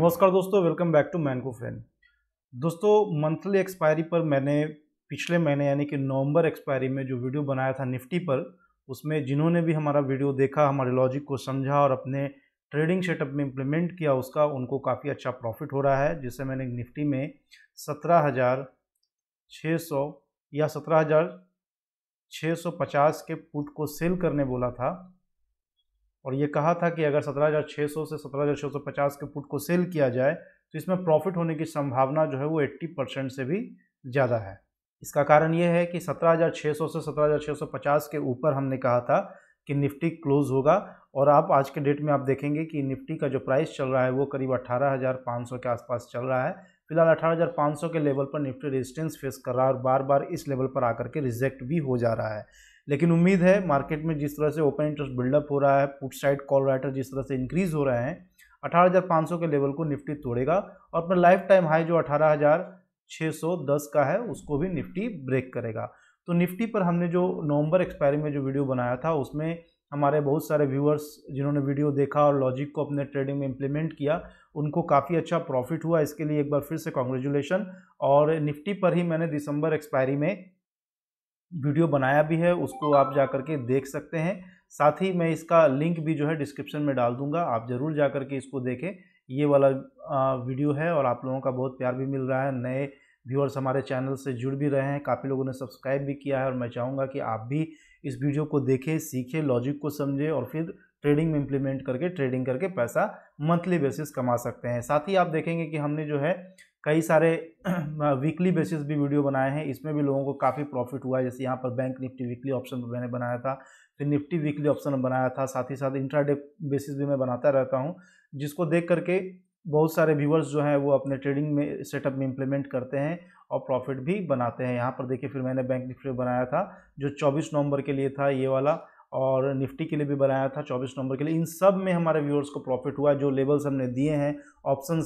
नमस्कार दोस्तों, welcome back to मैनको friend. दोस्तों, मंथली एक्सपायरी पर मैंने पिछले महीने यानी कि नवंबर एक्सपायरी में जो वीडियो बनाया था निफ्टी पर, उसमें जिन्होंने भी हमारा वीडियो देखा, हमारे लॉजिक को समझा और अपने ट्रेडिंग सेटअप में इम्प्लीमेंट किया, उसका उनको काफ़ी अच्छा प्रॉफिट हो रहा है। जिससे मैंने निफ्टी में 17,600 या 17,650 के पुट को सेल करने बोला था और ये कहा था कि अगर 17,600 से 17,650 के पुट को सेल किया जाए तो इसमें प्रॉफिट होने की संभावना जो है वो 80% से भी ज़्यादा है। इसका कारण ये है कि 17,600 से 17,650 के ऊपर हमने कहा था कि निफ्टी क्लोज होगा और आप आज के डेट में आप देखेंगे कि निफ्टी का जो प्राइस चल रहा है वो करीब 18,500 के आसपास चल रहा है। फिलहाल 18,500 के लेवल पर निफ्टी रेजिस्टेंस फेस कर रहा है और बार बार इस लेवल पर आकर के रिजेक्ट भी हो जा रहा है। लेकिन उम्मीद है मार्केट में जिस तरह से ओपन इंटरेस्ट बिल्डअप हो रहा है, पुट साइड कॉल राइटर जिस तरह से इंक्रीज हो रहे हैं, 18,500 के लेवल को निफ्टी तोड़ेगा और अपना लाइफ टाइम हाई जो 18,610 का है उसको भी निफ्टी ब्रेक करेगा। तो निफ्टी पर हमने जो नवंबर एक्सपायरी में जो वीडियो बनाया था उसमें हमारे बहुत सारे व्यूअर्स जिन्होंने वीडियो देखा और लॉजिक को अपने ट्रेडिंग में इम्प्लीमेंट किया, उनको काफ़ी अच्छा प्रॉफिट हुआ। इसके लिए एक बार फिर से कॉन्ग्रेचुलेशन। और निफ्टी पर ही मैंने दिसंबर एक्सपायरी में वीडियो बनाया भी है, उसको आप जा कर के देख सकते हैं। साथ ही मैं इसका लिंक भी जो है डिस्क्रिप्शन में डाल दूंगा, आप ज़रूर जा कर के इसको देखें। ये वाला वीडियो है और आप लोगों का बहुत प्यार भी मिल रहा है। नए व्यूअर्स हमारे चैनल से जुड़ भी रहे हैं, काफ़ी लोगों ने सब्सक्राइब भी किया है और मैं चाहूँगा कि आप भी इस वीडियो को देखें, सीखें, लॉजिक को समझें और फिर ट्रेडिंग में इम्प्लीमेंट करके ट्रेडिंग करके पैसा मंथली बेसिस कमा सकते हैं। साथ ही आप देखेंगे कि हमने जो है कई सारे वीकली बेसिस भी वीडियो बनाए हैं, इसमें भी लोगों को काफ़ी प्रॉफिट हुआ है। जैसे यहाँ पर बैंक निफ्टी वीकली ऑप्शन पर मैंने बनाया था, फिर निफ्टी वीकली ऑप्शन बनाया था, साथ ही साथ इंट्राडे बेसिस भी मैं बनाता रहता हूँ, जिसको देख करके बहुत सारे व्यूअर्स जो हैं वो अपने ट्रेडिंग में सेटअप में इम्प्लीमेंट करते हैं और प्रॉफिट भी बनाते हैं। यहाँ पर देखिए, फिर मैंने बैंक निफ्टी बनाया था जो 24 नवंबर के लिए था, ये वाला, और निफ्टी के लिए भी बनाया था 24 नवंबर के लिए। इन सब में हमारे व्यूअर्स को प्रॉफिट हुआ। जो लेवल्स हमने दिए हैं ऑप्शन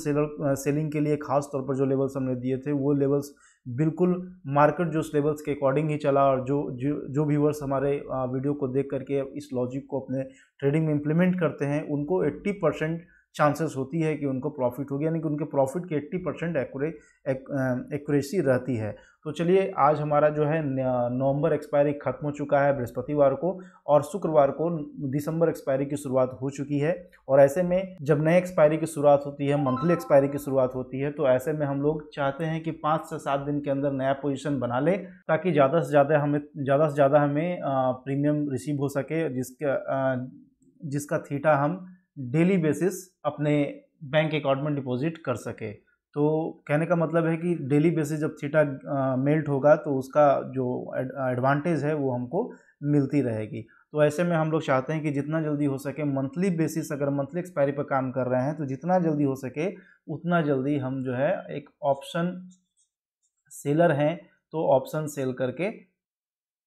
सेलिंग के लिए, खास तौर पर जो लेवल्स हमने दिए थे वो लेवल्स बिल्कुल मार्केट जो लेवल्स के अकॉर्डिंग ही चला और जो व्यूअर्स हमारे वीडियो को देख करके इस लॉजिक को अपने ट्रेडिंग में इम्प्लीमेंट करते हैं उनको 80% चांसेस होती है कि उनको प्रॉफिट होगी, यानी कि उनके प्रॉफिट की 80% एक्यूरेसी रहती है। तो चलिए, आज हमारा जो है नवंबर एक्सपायरी खत्म हो चुका है बृहस्पतिवार को और शुक्रवार को दिसंबर एक्सपायरी की शुरुआत हो चुकी है। और ऐसे में जब नए एक्सपायरी की शुरुआत होती है, मंथली एक्सपायरी की शुरुआत होती है, तो ऐसे में हम लोग चाहते हैं कि 5 से 7 दिन के अंदर नया पोजीशन बना ले ताकि ज़्यादा से ज़्यादा हमें प्रीमियम रिसीव हो सके, जिसका थीटा हम डेली बेसिस अपने बैंक अकाउंट में डिपॉजिट कर सके। तो कहने का मतलब है कि डेली बेसिस जब थीटा मेल्ट होगा तो उसका जो एडवांटेज है वो हमको मिलती रहेगी। तो ऐसे में हम लोग चाहते हैं कि जितना जल्दी हो सके मंथली बेसिस, अगर मंथली एक्सपायरी पर काम कर रहे हैं तो जितना जल्दी हो सके उतना जल्दी हम जो है एक ऑप्शन सेलर हैं तो ऑप्शन सेल करके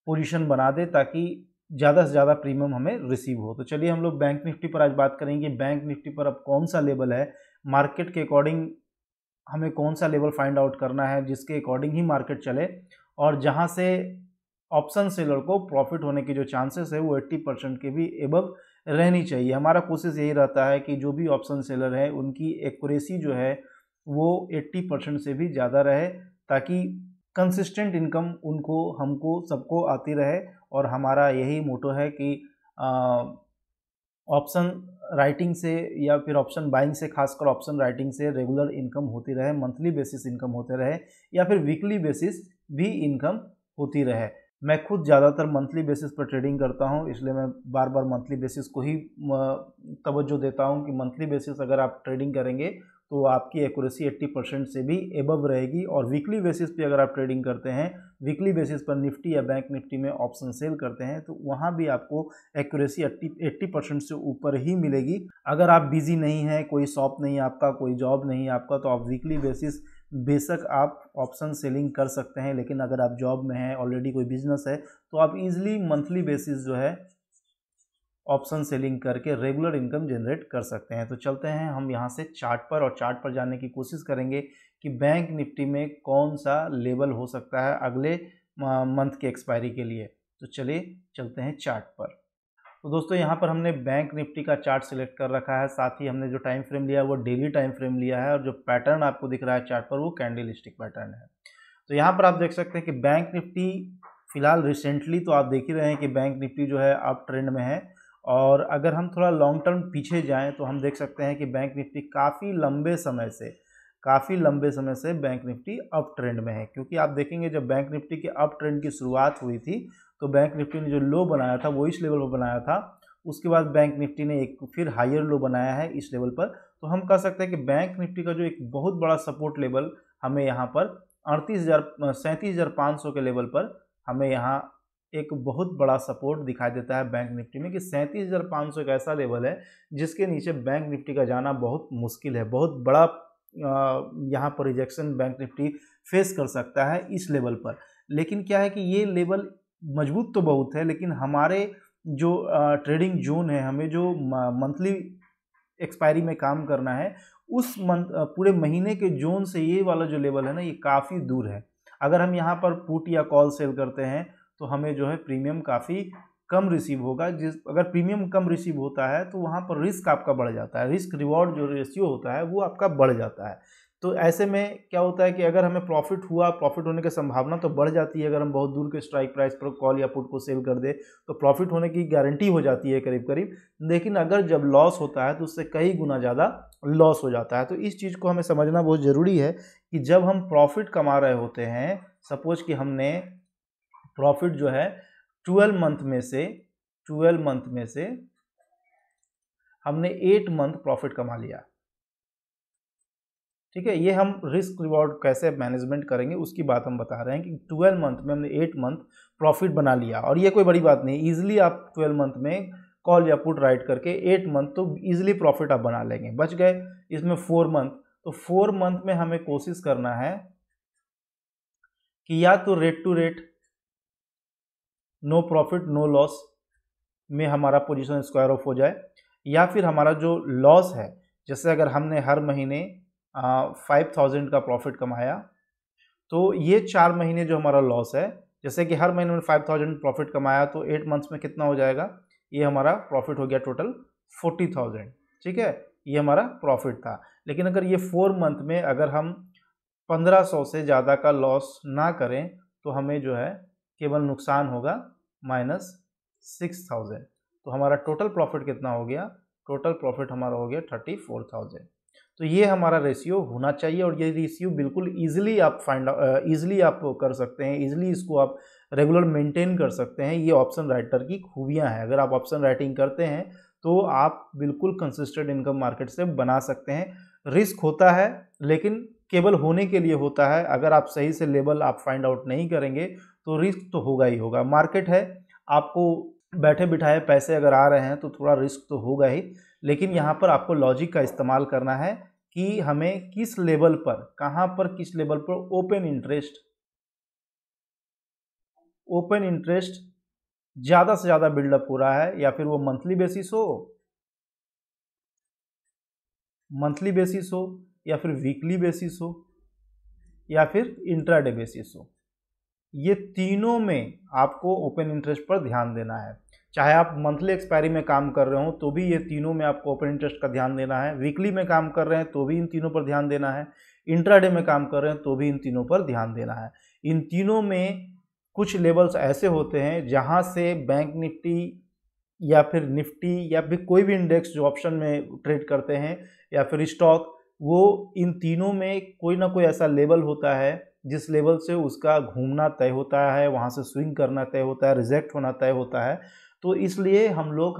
पोजीशन बना दे ताकि ज़्यादा से ज़्यादा प्रीमियम हमें रिसीव हो। तो चलिए हम लोग बैंक निफ्टी पर आज बात करेंगे। बैंक निफ्टी पर अब कौन सा लेवल है, मार्केट के अकॉर्डिंग हमें कौन सा लेवल फाइंड आउट करना है जिसके अकॉर्डिंग ही मार्केट चले और जहां से ऑप्शन सेलर को प्रॉफिट होने के जो चांसेस है वो 80% के भी एबव रहनी चाहिए। हमारा कोशिश यही रहता है कि जो भी ऑप्शन सेलर है उनकी एक्यूरेसी जो है वो 80% से भी ज़्यादा रहे ताकि कंसिस्टेंट इनकम उनको हमको सबको आती रहे। और हमारा यही मोटो है कि ऑप्शन राइटिंग से या फिर ऑप्शन बाइंग से, खासकर ऑप्शन राइटिंग से रेगुलर इनकम होती रहे, मंथली बेसिस इनकम होते रहे या फिर वीकली बेसिस भी इनकम होती रहे। मैं खुद ज़्यादातर मंथली बेसिस पर ट्रेडिंग करता हूं, इसलिए मैं बार बार मंथली बेसिस को ही तवज्जो देता हूं कि मंथली बेसिस अगर आप ट्रेडिंग करेंगे तो आपकी एक्यूरेसी 80% से भी एबव रहेगी। और वीकली बेसिस पे अगर आप ट्रेडिंग करते हैं, वीकली बेसिस पर निफ्टी या बैंक निफ्टी में ऑप्शन सेल करते हैं तो वहाँ भी आपको एक्यूरेसी 80% से ऊपर ही मिलेगी। अगर आप बिजी नहीं हैं, कोई शॉप नहीं है आपका, कोई जॉब नहीं है आपका, तो आप वीकली बेसिस बेशक आप ऑप्शन सेलिंग कर सकते हैं। लेकिन अगर आप जॉब में हैं, ऑलरेडी कोई बिजनेस है, तो आप इजीली मंथली बेसिस जो है ऑप्शन सेलिंग करके रेगुलर इनकम जनरेट कर सकते हैं। तो चलते हैं हम यहाँ से चार्ट पर और चार्ट पर जाने की कोशिश करेंगे कि बैंक निफ्टी में कौन सा लेवल हो सकता है अगले मंथ के एक्सपायरी के लिए। तो चलिए चलते हैं चार्ट पर। तो दोस्तों यहाँ पर हमने बैंक निफ्टी का चार्ट सिलेक्ट कर रखा है, साथ ही हमने जो टाइम फ्रेम लिया है वो डेली टाइम फ्रेम लिया है, और जो पैटर्न आपको दिख रहा है चार्ट पर वो कैंडल स्टिक पैटर्न है। तो यहाँ पर आप देख सकते हैं कि बैंक निफ्टी फिलहाल रिसेंटली तो आप देख ही रहे हैं कि बैंक निफ्टी जो है अप ट्रेंड में है, और अगर हम थोड़ा लॉन्ग टर्म पीछे जाएं तो हम देख सकते हैं कि बैंक निफ्टी काफ़ी लंबे समय से बैंक निफ्टी अप ट्रेंड में है। क्योंकि आप देखेंगे जब बैंक निफ्टी के अप ट्रेंड की शुरुआत हुई थी तो बैंक निफ्टी ने जो लो बनाया था वो इस लेवल पर बनाया था, उसके बाद बैंक निफ्टी ने एक फिर हायर लो बनाया है इस लेवल पर। तो हम कह सकते हैं कि बैंक निफ्टी का जो एक बहुत बड़ा सपोर्ट लेवल हमें यहाँ पर 37,500 के लेवल पर हमें यहाँ एक बहुत बड़ा सपोर्ट दिखाई देता है बैंक निफ्टी में, कि 37,500 एक ऐसा लेवल है जिसके नीचे बैंक निफ्टी का जाना बहुत मुश्किल है। बहुत बड़ा यहाँ पर रिजेक्शन बैंक निफ्टी फेस कर सकता है इस लेवल पर। लेकिन क्या है कि ये लेवल मजबूत तो बहुत है, लेकिन हमारे जो ट्रेडिंग जोन है, हमें जो मंथली एक्सपायरी में काम करना है, उस पूरे महीने के जोन से ये वाला जो लेवल है ना, ये काफ़ी दूर है। अगर हम यहाँ पर पुट या कॉल सेल करते हैं तो हमें जो है प्रीमियम काफ़ी कम रिसीव होगा। अगर प्रीमियम कम रिसीव होता है तो वहाँ पर रिस्क आपका बढ़ जाता है, रिस्क रिवॉर्ड जो रेशियो होता है वो आपका बढ़ जाता है। तो ऐसे में क्या होता है कि अगर हमें प्रॉफिट होने की संभावना तो बढ़ जाती है। अगर हम बहुत दूर के स्ट्राइक प्राइस पर कॉल या पुट को सेल कर दे तो प्रॉफिट होने की गारंटी हो जाती है करीब करीब। लेकिन अगर जब लॉस होता है तो उससे कई गुना ज़्यादा लॉस हो जाता है। तो इस चीज़ को हमें समझना बहुत ज़रूरी है कि जब हम प्रॉफिट कमा रहे होते हैं, सपोज कि हमने प्रॉफिट जो है 12 मंथ में से हमने 8 मंथ प्रॉफिट कमा लिया, ठीक है। ये हम रिस्क रिवॉर्ड कैसे मैनेजमेंट करेंगे उसकी बात हम बता रहे हैं कि 12 मंथ में हमने 8 मंथ प्रॉफिट बना लिया, और ये कोई बड़ी बात नहीं। ईजिली आप 12 मंथ में कॉल या पुट राइट करके 8 मंथ तो ईजिली प्रॉफिट आप बना लेंगे। बच गए इसमें 4 मंथ, तो 4 मंथ में हमें कोशिश करना है कि या तो rate to rate no profit no loss में हमारा पोजीशन स्क्वायर ऑफ हो जाए, या फिर हमारा जो लॉस है, जैसे अगर हमने हर महीने 5,000 का प्रॉफिट कमाया तो ये 4 महीने जो हमारा लॉस है, जैसे कि हर महीने में 5,000 प्रॉफिट कमाया तो 8 मंथ्स में कितना हो जाएगा, ये हमारा प्रॉफिट हो गया टोटल 40,000, ठीक है। ये हमारा प्रॉफिट था। लेकिन अगर ये 4 मंथ में अगर हम 1,500 से ज़्यादा का लॉस ना करें तो हमें जो है केवल नुकसान होगा -6,000। तो हमारा टोटल प्रॉफिट कितना हो गया, टोटल प्रॉफिट हमारा हो गया 34,000। तो ये हमारा रेशियो होना चाहिए, और ये रेशियो बिल्कुल ईजिली आप ईजिली आप कर सकते हैं, ईजिली इसको आप रेगुलर मेंटेन कर सकते हैं। ये ऑप्शन राइटर की खूबियां हैं। अगर आप ऑप्शन राइटिंग करते हैं तो आप बिल्कुल कंसिस्टेंट इनकम मार्केट से बना सकते हैं। रिस्क होता है लेकिन केवल होने के लिए होता है। अगर आप सही से लेवल आप फाइंड आउट नहीं करेंगे तो रिस्क तो होगा ही होगा। मार्केट है, आपको बैठे बिठाए पैसे अगर आ रहे हैं तो थोड़ा रिस्क तो होगा ही, लेकिन यहाँ पर आपको लॉजिक का इस्तेमाल करना है कि हमें किस लेवल पर, कहाँ पर, किस लेवल पर ओपन इंटरेस्ट ज़्यादा से ज़्यादा बिल्डअप हो रहा है, या फिर वो मंथली बेसिस हो या फिर वीकली बेसिस हो या फिर इंट्राडे बेसिस हो। ये तीनों में आपको ओपन इंटरेस्ट पर ध्यान देना है। चाहे आप मंथली एक्सपायरी में काम कर रहे हो तो भी ये तीनों में आपको ओपन इंटरेस्ट का ध्यान देना है। वीकली में काम कर रहे हैं तो भी इन तीनों पर ध्यान देना है। इंट्राडे में काम कर रहे हैं तो भी इन तीनों पर ध्यान देना है। इन तीनों में कुछ लेवल्स ऐसे होते हैं जहाँ से बैंक निफ्टी या फिर निफ्टी या फिर कोई भी इंडेक्स जो ऑप्शन में ट्रेड करते हैं या फिर स्टॉक, वो इन तीनों में कोई ना कोई ऐसा लेवल होता है जिस लेवल से उसका घूमना तय होता है, वहाँ से स्विंग करना तय होता है, रिजेक्ट होना तय होता है। तो इसलिए हम लोग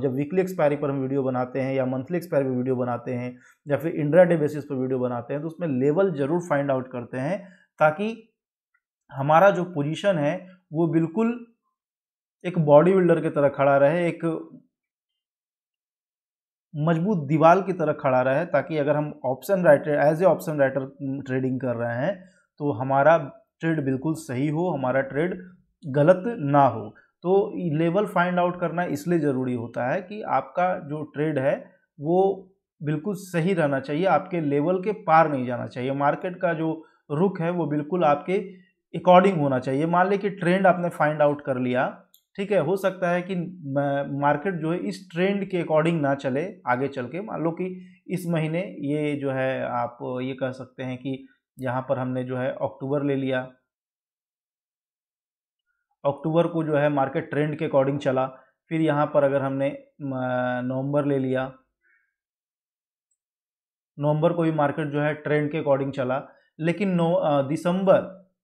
जब वीकली एक्सपायरी पर हम वीडियो बनाते हैं या मंथली एक्सपायरी पर वीडियो बनाते हैं या फिर इंट्राडे बेसिस पर वीडियो बनाते हैं तो उसमें लेवल ज़रूर फाइंड आउट करते हैं, ताकि हमारा जो पोजीशन है वो बिल्कुल एक बॉडी बिल्डर की तरह खड़ा रहे, एक मजबूत दीवार की तरह खड़ा रहे, ताकि अगर हम as a option writer trading कर रहे हैं तो हमारा ट्रेड बिल्कुल सही हो, हमारा ट्रेड गलत ना हो। तो लेवल फाइंड आउट करना इसलिए ज़रूरी होता है कि आपका जो ट्रेड है वो बिल्कुल सही रहना चाहिए, आपके लेवल के पार नहीं जाना चाहिए। मार्केट का जो रुख है वो बिल्कुल आपके अकॉर्डिंग होना चाहिए। मान लें कि ट्रेंड आपने फाइंड आउट कर लिया ठीक है। हो सकता है कि मार्केट जो है इस ट्रेंड के अकॉर्डिंग ना चले आगे चल के। मान लो कि इस महीने ये जो है आप ये कह सकते हैं कि यहाँ पर हमने जो है अक्टूबर ले लिया, अक्टूबर को जो है मार्केट ट्रेंड के अकॉर्डिंग चला। फिर यहाँ पर अगर हमने नवंबर ले लिया, नवंबर को भी मार्केट जो है ट्रेंड के अकॉर्डिंग चला। लेकिन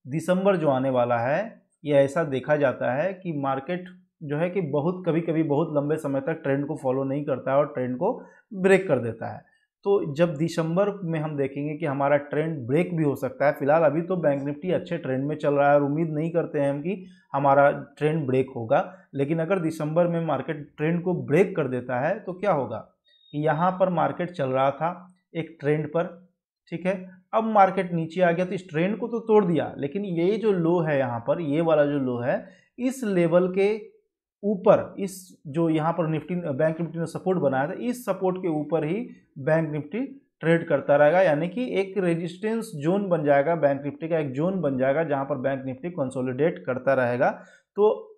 दिसंबर जो आने वाला है, ये ऐसा देखा जाता है कि मार्केट जो है कि कभी कभी बहुत लंबे समय तक ट्रेंड को फॉलो नहीं करता है और ट्रेंड को ब्रेक कर देता है। तो जब दिसंबर में हम देखेंगे कि हमारा ट्रेंड ब्रेक भी हो सकता है। फिलहाल अभी तो बैंक निफ्टी अच्छे ट्रेंड में चल रहा है और उम्मीद नहीं करते हैं हम कि हमारा ट्रेंड ब्रेक होगा। लेकिन अगर दिसंबर में मार्केट ट्रेंड को ब्रेक कर देता है तो क्या होगा कि यहाँ पर मार्केट चल रहा था एक ट्रेंड पर, ठीक है। अब मार्केट नीचे आ गया तो इस ट्रेंड को तो तोड़ दिया, लेकिन ये जो लो है यहाँ पर, ये वाला जो लो है, इस लेवल के ऊपर, इस जो यहाँ पर बैंक निफ्टी ने सपोर्ट बनाया था, इस सपोर्ट के ऊपर ही बैंक निफ्टी ट्रेड करता रहेगा। यानी कि एक रेजिस्टेंस जोन बन जाएगा, बैंक निफ्टी का एक जोन बन जाएगा जहाँ पर बैंक निफ्टी कंसोलिडेट करता रहेगा। तो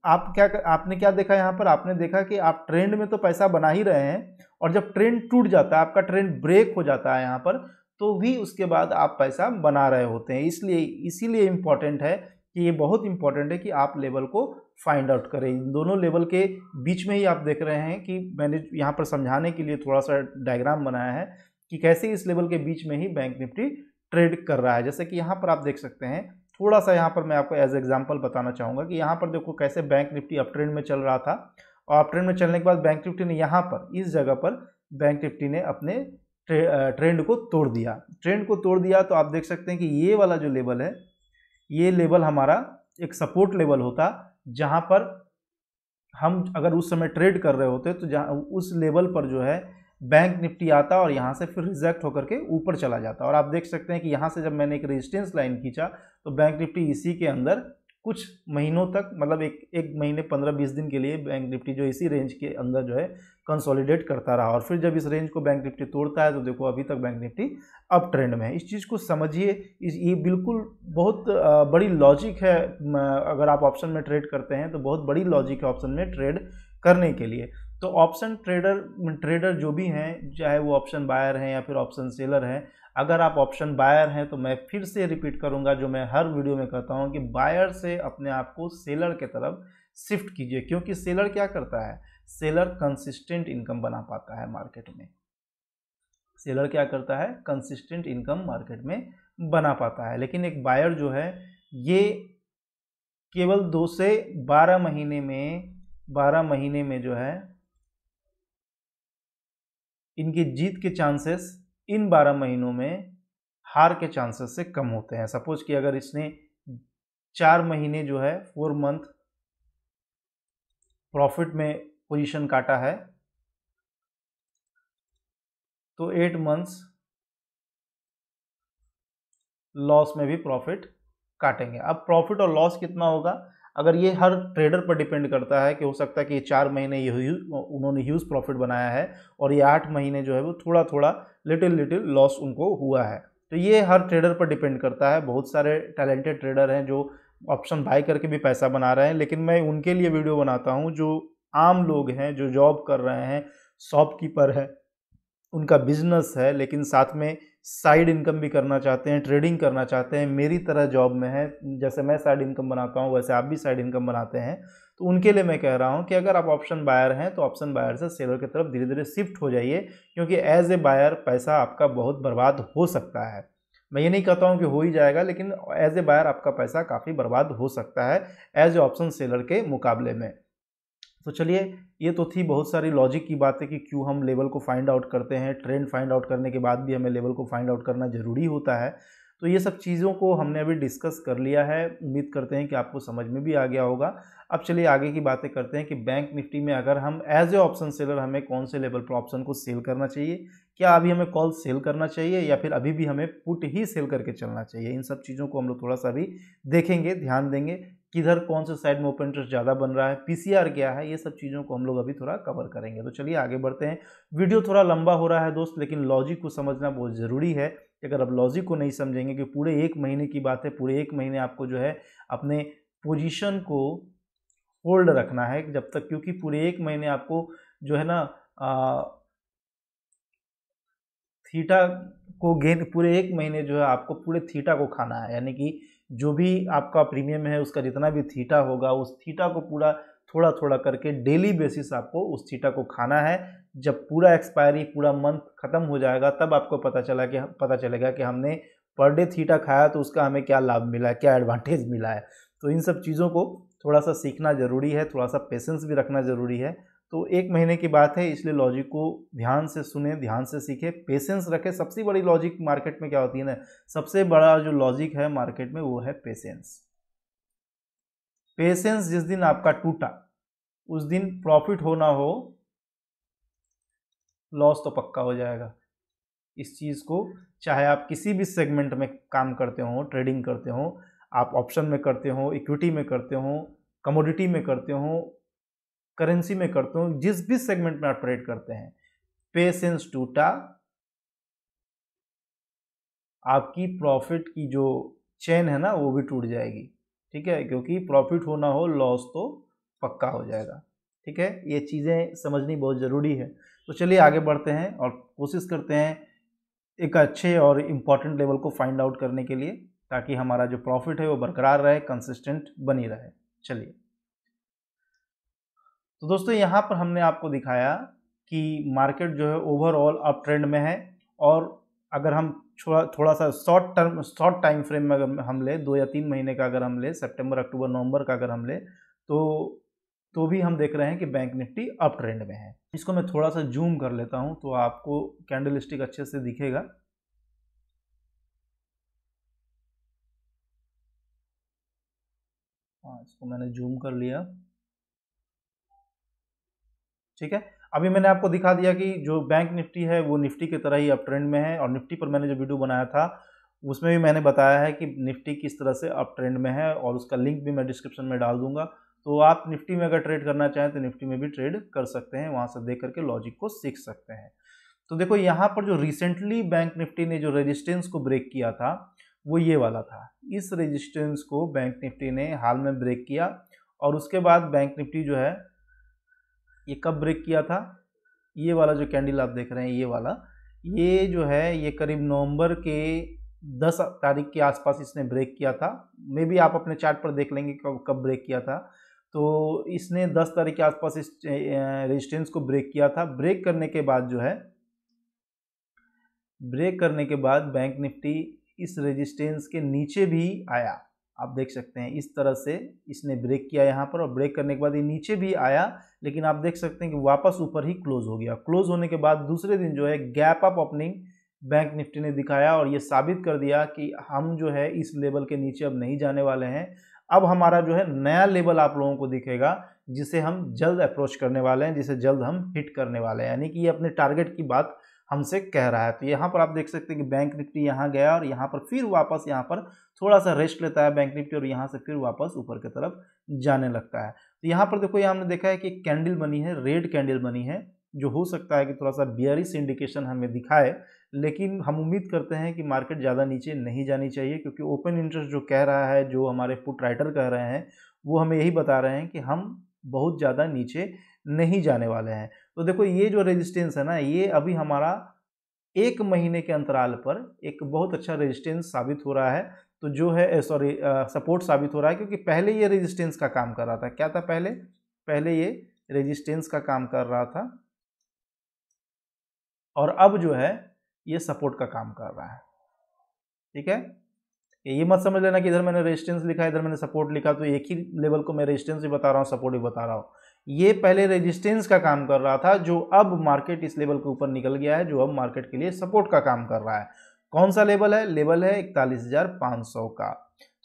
आपने क्या देखा यहाँ पर? आपने देखा कि आप ट्रेंड में तो पैसा बना ही रहे हैं और जब ट्रेंड टूट जाता है, आपका ट्रेंड ब्रेक हो जाता है यहाँ पर, तो भी उसके बाद आप पैसा बना रहे होते हैं। इसीलिए इम्पॉर्टेंट है कि ये बहुत इंपॉर्टेंट है कि आप लेवल को फाइंड आउट करें। इन दोनों लेवल के बीच में ही आप देख रहे हैं कि मैंने यहाँ पर समझाने के लिए थोड़ा सा डायग्राम बनाया है कि कैसे इस लेवल के बीच में ही बैंक निफ्टी ट्रेड कर रहा है। जैसे कि यहाँ पर आप देख सकते हैं, थोड़ा सा यहाँ पर मैं आपको एज एग्जांपल बताना चाहूँगा कि यहाँ पर देखो कैसे बैंक निफ्टी अप ट्रेंड में चल रहा था और अप ट्रेंड में चलने के बाद बैंक निफ्टी ने यहाँ पर इस जगह पर बैंक निफ्टी ने अपने ट्रेंड को तोड़ दिया। ट्रेंड को तोड़ दिया तो आप देख सकते हैं कि ये वाला जो लेवल है, ये लेवल हमारा एक सपोर्ट लेवल होता, जहाँ पर हम अगर उस समय ट्रेड कर रहे होते तो जहाँ उस लेवल पर जो है बैंक निफ्टी आता और यहाँ से फिर रिजेक्ट होकर के ऊपर चला जाता। और आप देख सकते हैं कि यहाँ से जब मैंने एक रेजिस्टेंस लाइन खींचा तो बैंक निफ्टी इसी के अंदर कुछ महीनों तक, मतलब एक महीने 15-20 दिन के लिए बैंक निफ्टी जो इसी रेंज के अंदर जो है कंसोलिडेट करता रहा। और फिर जब इस रेंज को बैंक निफ्टी तोड़ता है तो देखो अभी तक बैंक निफ्टी अप ट्रेंड में है। इस चीज़ को समझिए, ये बिल्कुल बहुत बड़ी लॉजिक है। अगर आप ऑप्शन में ट्रेड करते हैं तो बहुत बड़ी लॉजिक है ऑप्शन में ट्रेड करने के लिए। तो ऑप्शन ट्रेडर जो भी हैं, चाहे वो ऑप्शन बायर हैं या फिर ऑप्शन सेलर हैं, अगर आप ऑप्शन बायर हैं तो मैं फिर से रिपीट करूंगा जो मैं हर वीडियो में कहता हूं कि बायर से अपने आप को सेलर के तरफ शिफ्ट कीजिए। क्योंकि सेलर क्या करता है? सेलर कंसिस्टेंट इनकम बना पाता है मार्केट में। सेलर क्या करता है? कंसिस्टेंट इनकम मार्केट में बना पाता है। लेकिन एक बायर जो है, ये केवल 2 से 12 महीने में जो है इनकी जीत के चांसेस इन 12 महीनों में हार के चांसेस से कम होते हैं। सपोज कि अगर इसने 4 महीने जो है 4 मंथ प्रॉफिट में पोजीशन काटा है तो 8 मंथ्स लॉस में भी प्रॉफिट काटेंगे। अब प्रॉफिट और लॉस कितना होगा, अगर ये हर ट्रेडर पर डिपेंड करता है कि हो सकता है कि 4 महीने उन्होंने ह्यूज प्रॉफिट बनाया है और ये 8 महीने जो है वो थोड़ा थोड़ा लिटिल लॉस उनको हुआ है। तो ये हर ट्रेडर पर डिपेंड करता है। बहुत सारे टैलेंटेड ट्रेडर हैं जो ऑप्शन बाय करके भी पैसा बना रहे हैं, लेकिन मैं उनके लिए वीडियो बनाता हूँ जो आम लोग हैं, जो जॉब कर रहे हैं, शॉपकीपर है, उनका बिजनेस है, लेकिन साथ में साइड इनकम भी करना चाहते हैं, ट्रेडिंग करना चाहते हैं, मेरी तरह जॉब में है। जैसे मैं साइड इनकम बनाता हूँ वैसे आप भी साइड इनकम बनाते हैं। तो उनके लिए मैं कह रहा हूँ कि अगर आप ऑप्शन बायर हैं तो ऑप्शन बायर से सेलर की तरफ धीरे धीरे शिफ्ट हो जाइए, क्योंकि एज ए बायर पैसा आपका बहुत बर्बाद हो सकता है। मैं ये नहीं कहता हूँ कि हो ही जाएगा, लेकिन एज ए बायर आपका पैसा काफ़ी बर्बाद हो सकता है एज ए ऑप्शन सेलर के मुकाबले में। तो चलिए, ये तो थी बहुत सारी लॉजिक की बातें कि क्यों हम लेवल को फाइंड आउट करते हैं। ट्रेंड फाइंड आउट करने के बाद भी हमें लेवल को फाइंड आउट करना ज़रूरी होता है। तो ये सब चीज़ों को हमने अभी डिस्कस कर लिया है। उम्मीद करते हैं कि आपको समझ में भी आ गया होगा। अब चलिए आगे की बातें करते हैं कि बैंक निफ्टी में अगर हम एज ए ऑप्शन सेलर हमें कौन से लेवल पर ऑप्शन को सेल करना चाहिए, क्या अभी हमें कॉल सेल करना चाहिए या फिर अभी भी हमें पुट ही सेल करके चलना चाहिए। इन सब चीज़ों को हम लोग थोड़ा सा भी देखेंगे, ध्यान देंगे, किधर कौन से साइड में ओपन इंटरेस्ट ज़्यादा बन रहा है, पीसीआर क्या है, ये सब चीज़ों को हम लोग अभी थोड़ा कवर करेंगे। तो चलिए आगे बढ़ते हैं। वीडियो थोड़ा लंबा हो रहा है दोस्त, लेकिन लॉजिक को समझना बहुत ज़रूरी है। अगर आप लॉजिक को नहीं समझेंगे कि पूरे 1 महीने की बात है, पूरे 1 महीने आपको जो है अपने पोजीशन को होल्ड रखना है जब तक, क्योंकि पूरे 1 महीने आपको जो है ना थीटा को गेन, पूरे 1 महीने जो है आपको पूरे थीटा को खाना है, यानी कि जो भी आपका प्रीमियम है उसका जितना भी थीटा होगा उस थीटा को पूरा थोड़ा थोड़ा करके डेली बेसिस आपको उस थीटा को खाना है। जब पूरा एक्सपायरी, पूरा मंथ खत्म हो जाएगा तब आपको पता चलेगा कि हमने पर डे थीटा खाया तो उसका हमें क्या लाभ मिला है, क्या एडवांटेज मिला है। तो इन सब चीज़ों को थोड़ा सा सीखना ज़रूरी है, थोड़ा सा पेशेंस भी रखना ज़रूरी है। तो 1 महीने की बात है, इसलिए लॉजिक को ध्यान से सुने, ध्यान से सीखे, पेशेंस रखें। सबसे बड़ी लॉजिक मार्केट में क्या होती है ना, सबसे बड़ा जो लॉजिक है मार्केट में वो है पेशेंस। पेशेंस जिस दिन आपका टूटा उस दिन प्रॉफिट हो ना हो, लॉस तो पक्का हो जाएगा। इस चीज़ को, चाहे आप किसी भी सेगमेंट में काम करते हो, ट्रेडिंग करते हो, आप ऑप्शन में करते हो, इक्विटी में करते हो, कमोडिटी में करते हो, करेंसी में करते हो, जिस भी सेगमेंट में आप ट्रेड करते हैं, पेशेंस टूटा, आपकी प्रॉफिट की जो चेन है ना वो भी टूट जाएगी। ठीक है, क्योंकि प्रॉफिट होना हो, लॉस तो पक्का हो जाएगा। ठीक है, ये चीज़ें समझनी बहुत ज़रूरी है। तो चलिए आगे बढ़ते हैं और कोशिश करते हैं एक अच्छे और इम्पॉर्टेंट लेवल को फाइंड आउट करने के लिए, ताकि हमारा जो प्रॉफिट है वो बरकरार रहे, कंसिस्टेंट बनी रहे। चलिए, तो दोस्तों यहाँ पर हमने आपको दिखाया कि मार्केट जो है ओवरऑल अप ट्रेंड में है, और अगर हम थोड़ा सा शॉर्ट टाइम फ्रेम में अगर हम ले, 2 या 3 महीने का अगर हम ले, सितंबर, अक्टूबर, नवंबर का अगर हम ले, तो भी हम देख रहे हैं कि बैंक निफ्टी अप ट्रेंड में है। इसको मैं थोड़ा सा जूम कर लेता हूं तो आपको कैंडल स्टिक अच्छे से दिखेगा। हाँ, इसको मैंने जूम कर लिया। ठीक है, अभी मैंने आपको दिखा दिया कि जो बैंक निफ्टी है वो निफ्टी की तरह ही अप ट्रेंड में है, और निफ्टी पर मैंने जो वीडियो बनाया था उसमें भी मैंने बताया है कि निफ्टी किस तरह से अप ट्रेंड में है, और उसका लिंक भी मैं डिस्क्रिप्शन में डाल दूंगा। तो आप निफ्टी में अगर ट्रेड करना चाहें तो निफ्टी में भी ट्रेड कर सकते हैं, वहाँ से देख करके लॉजिक को सीख सकते हैं। तो देखो यहाँ पर जो रिसेंटली बैंक निफ्टी ने जो रेजिस्टेंस को ब्रेक किया था वो ये वाला था। इस रेजिस्टेंस को बैंक निफ्टी ने हाल में ब्रेक किया, और उसके बाद बैंक निफ्टी जो है ये कब ब्रेक किया था, ये वाला जो कैंडल आप देख रहे हैं, ये वाला, ये जो है ये करीब नवंबर के 10 तारीख के आसपास इसने ब्रेक किया था। मे बी आप अपने चार्ट पर देख लेंगे कब ब्रेक किया था। तो इसने 10 तारीख के आसपास इस रेजिस्टेंस को ब्रेक किया था। ब्रेक करने के बाद जो है, ब्रेक करने के बाद बैंक निफ्टी इस रेजिस्टेंस के नीचे भी आया। आप देख सकते हैं इस तरह से इसने ब्रेक किया यहाँ पर, और ब्रेक करने के बाद ये नीचे भी आया, लेकिन आप देख सकते हैं कि वापस ऊपर ही क्लोज हो गया। क्लोज होने के बाद दूसरे दिन जो है gap up opening bank Nifty ने दिखाया, और ये साबित कर दिया कि हम जो है इस लेवल के नीचे अब नहीं जाने वाले हैं। अब हमारा जो है नया लेवल आप लोगों को दिखेगा जिसे हम जल्द अप्रोच करने वाले हैं, जिसे जल्द हम हिट करने वाले हैं, यानी कि ये अपने टारगेट की बात हमसे कह रहा है। तो यहाँ पर आप देख सकते हैं कि बैंक निफ्टी यहाँ गया और यहाँ पर फिर वापस यहाँ पर थोड़ा सा रेस्ट लेता है बैंक निफ्टी, और यहाँ से फिर वापस ऊपर की तरफ जाने लगता है। तो यहाँ पर देखो, ये हमने देखा है कि एक कैंडल बनी है, रेड कैंडल बनी है, जो हो सकता है कि थोड़ा सा बियरिश इंडिकेशन हमें दिखाए, लेकिन हम उम्मीद करते हैं कि मार्केट ज़्यादा नीचे नहीं जानी चाहिए, क्योंकि ओपन इंटरेस्ट जो कह रहा है, जो हमारे पुट राइटर कह रहे हैं, वो हमें यही बता रहे हैं कि हम बहुत ज़्यादा नीचे नहीं जाने वाले हैं। तो देखो, ये जो रेजिस्टेंस है ना, ये अभी हमारा 1 महीने के अंतराल पर एक बहुत अच्छा रेजिस्टेंस साबित हो रहा है। तो जो है सपोर्ट साबित हो रहा है, क्योंकि पहले ये रेजिस्टेंस का काम कर रहा था। क्या था पहले ये रेजिस्टेंस का काम कर रहा था, और अब जो है ये सपोर्ट का काम कर रहा है। ठीक है, ये मत समझ लेना कि इधर मैंने रेजिस्टेंस लिखा है, इधर मैंने सपोर्ट लिखा, तो एक ही लेवल को मैं रेजिस्टेंस भी बता रहा हूँ, सपोर्ट भी बता रहा हूँ। ये पहले रेजिस्टेंस का काम कर रहा था, जो अब मार्केट इस लेवल के ऊपर निकल गया है, जो अब मार्केट के लिए सपोर्ट का काम कर रहा है। कौन सा लेवल है? लेवल है 41,500 का।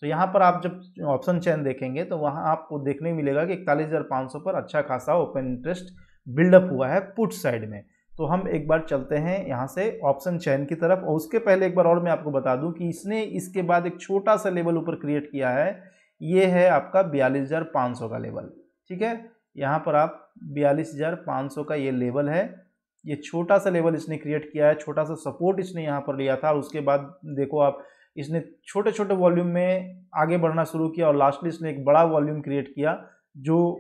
तो यहाँ पर आप जब ऑप्शन चेन देखेंगे तो वहाँ आपको देखने मिलेगा कि 41,500 पर अच्छा खासा ओपन इंटरेस्ट बिल्डअप हुआ है पुट साइड में। तो हम एक बार चलते हैं यहाँ से ऑप्शन चेन की तरफ, और उसके पहले एक बार और मैं आपको बता दूं कि इसने इसके बाद एक छोटा सा लेवल ऊपर क्रिएट किया है। ये है आपका 42,500 का लेवल। ठीक है, यहाँ पर आप 42,500 का ये लेवल है। ये छोटा सा लेवल इसने क्रिएट किया है, छोटा सा सपोर्ट इसने यहाँ पर लिया था, और उसके बाद देखो आप, इसने छोटे छोटे वॉल्यूम में आगे बढ़ना शुरू किया, और लास्टली इसने एक बड़ा वॉल्यूम क्रिएट किया, जो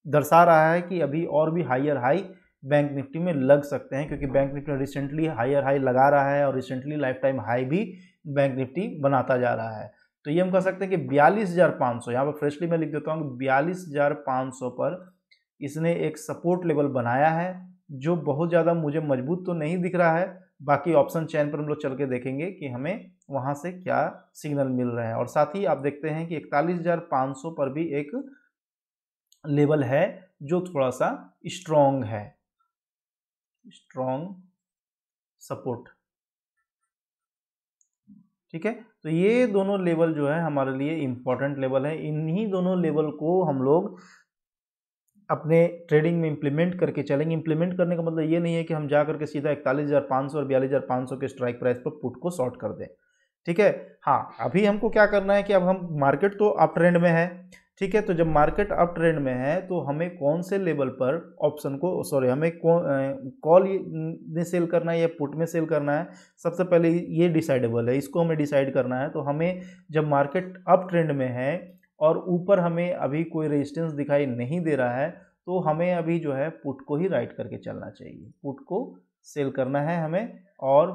दर्शा रहा है कि अभी और भी हायर हाई बैंक निफ्टी में लग सकते हैं, क्योंकि Bank Nifty recently higher high लगा रहा है और रिसेंटली लाइफ टाइम हाई भी बैंक निफ्टी बनाता जा रहा है। तो ये हम कह सकते हैं कि 42,500, यहाँ पर फ्रेशली मैं लिख देता हूँ, 42,500 पर इसने एक सपोर्ट लेवल बनाया है, जो बहुत ज़्यादा मुझे मजबूत तो नहीं दिख रहा है। बाकी ऑप्शन चैन पर हम लोग चल के देखेंगे कि हमें वहाँ से क्या सिग्नल मिल रहे हैं। और साथ ही आप देखते हैं कि 41,500 पर भी एक लेवल है जो थोड़ा सा स्ट्रॉन्ग है, स्ट्रॉन्ग सपोर्ट। ठीक है, तो ये दोनों लेवल जो है हमारे लिए इम्पोर्टेंट लेवल है। इन्हीं दोनों लेवल को हम लोग अपने ट्रेडिंग में इंप्लीमेंट करके चलेंगे। इंप्लीमेंट करने का मतलब ये नहीं है कि हम जा करके सीधा 41,500 और 42,500 के स्ट्राइक प्राइस पर पुट को शॉर्ट कर दें। ठीक है, हाँ, अभी हमको क्या करना है कि अब हम मार्केट तो अप ट्रेंड में है। ठीक है, तो जब मार्केट अप ट्रेंड में है तो हमें कौन से लेवल पर ऑप्शन को, सॉरी, हमें कॉल में सेल करना है या पुट में सेल करना है, सबसे पहले ये डिसाइडेबल है, इसको हमें डिसाइड करना है। तो हमें जब मार्केट अप ट्रेंड में है और ऊपर हमें अभी कोई रेजिस्टेंस दिखाई नहीं दे रहा है, तो हमें अभी जो है पुट को ही राइट करके चलना चाहिए, पुट को सेल करना है हमें। और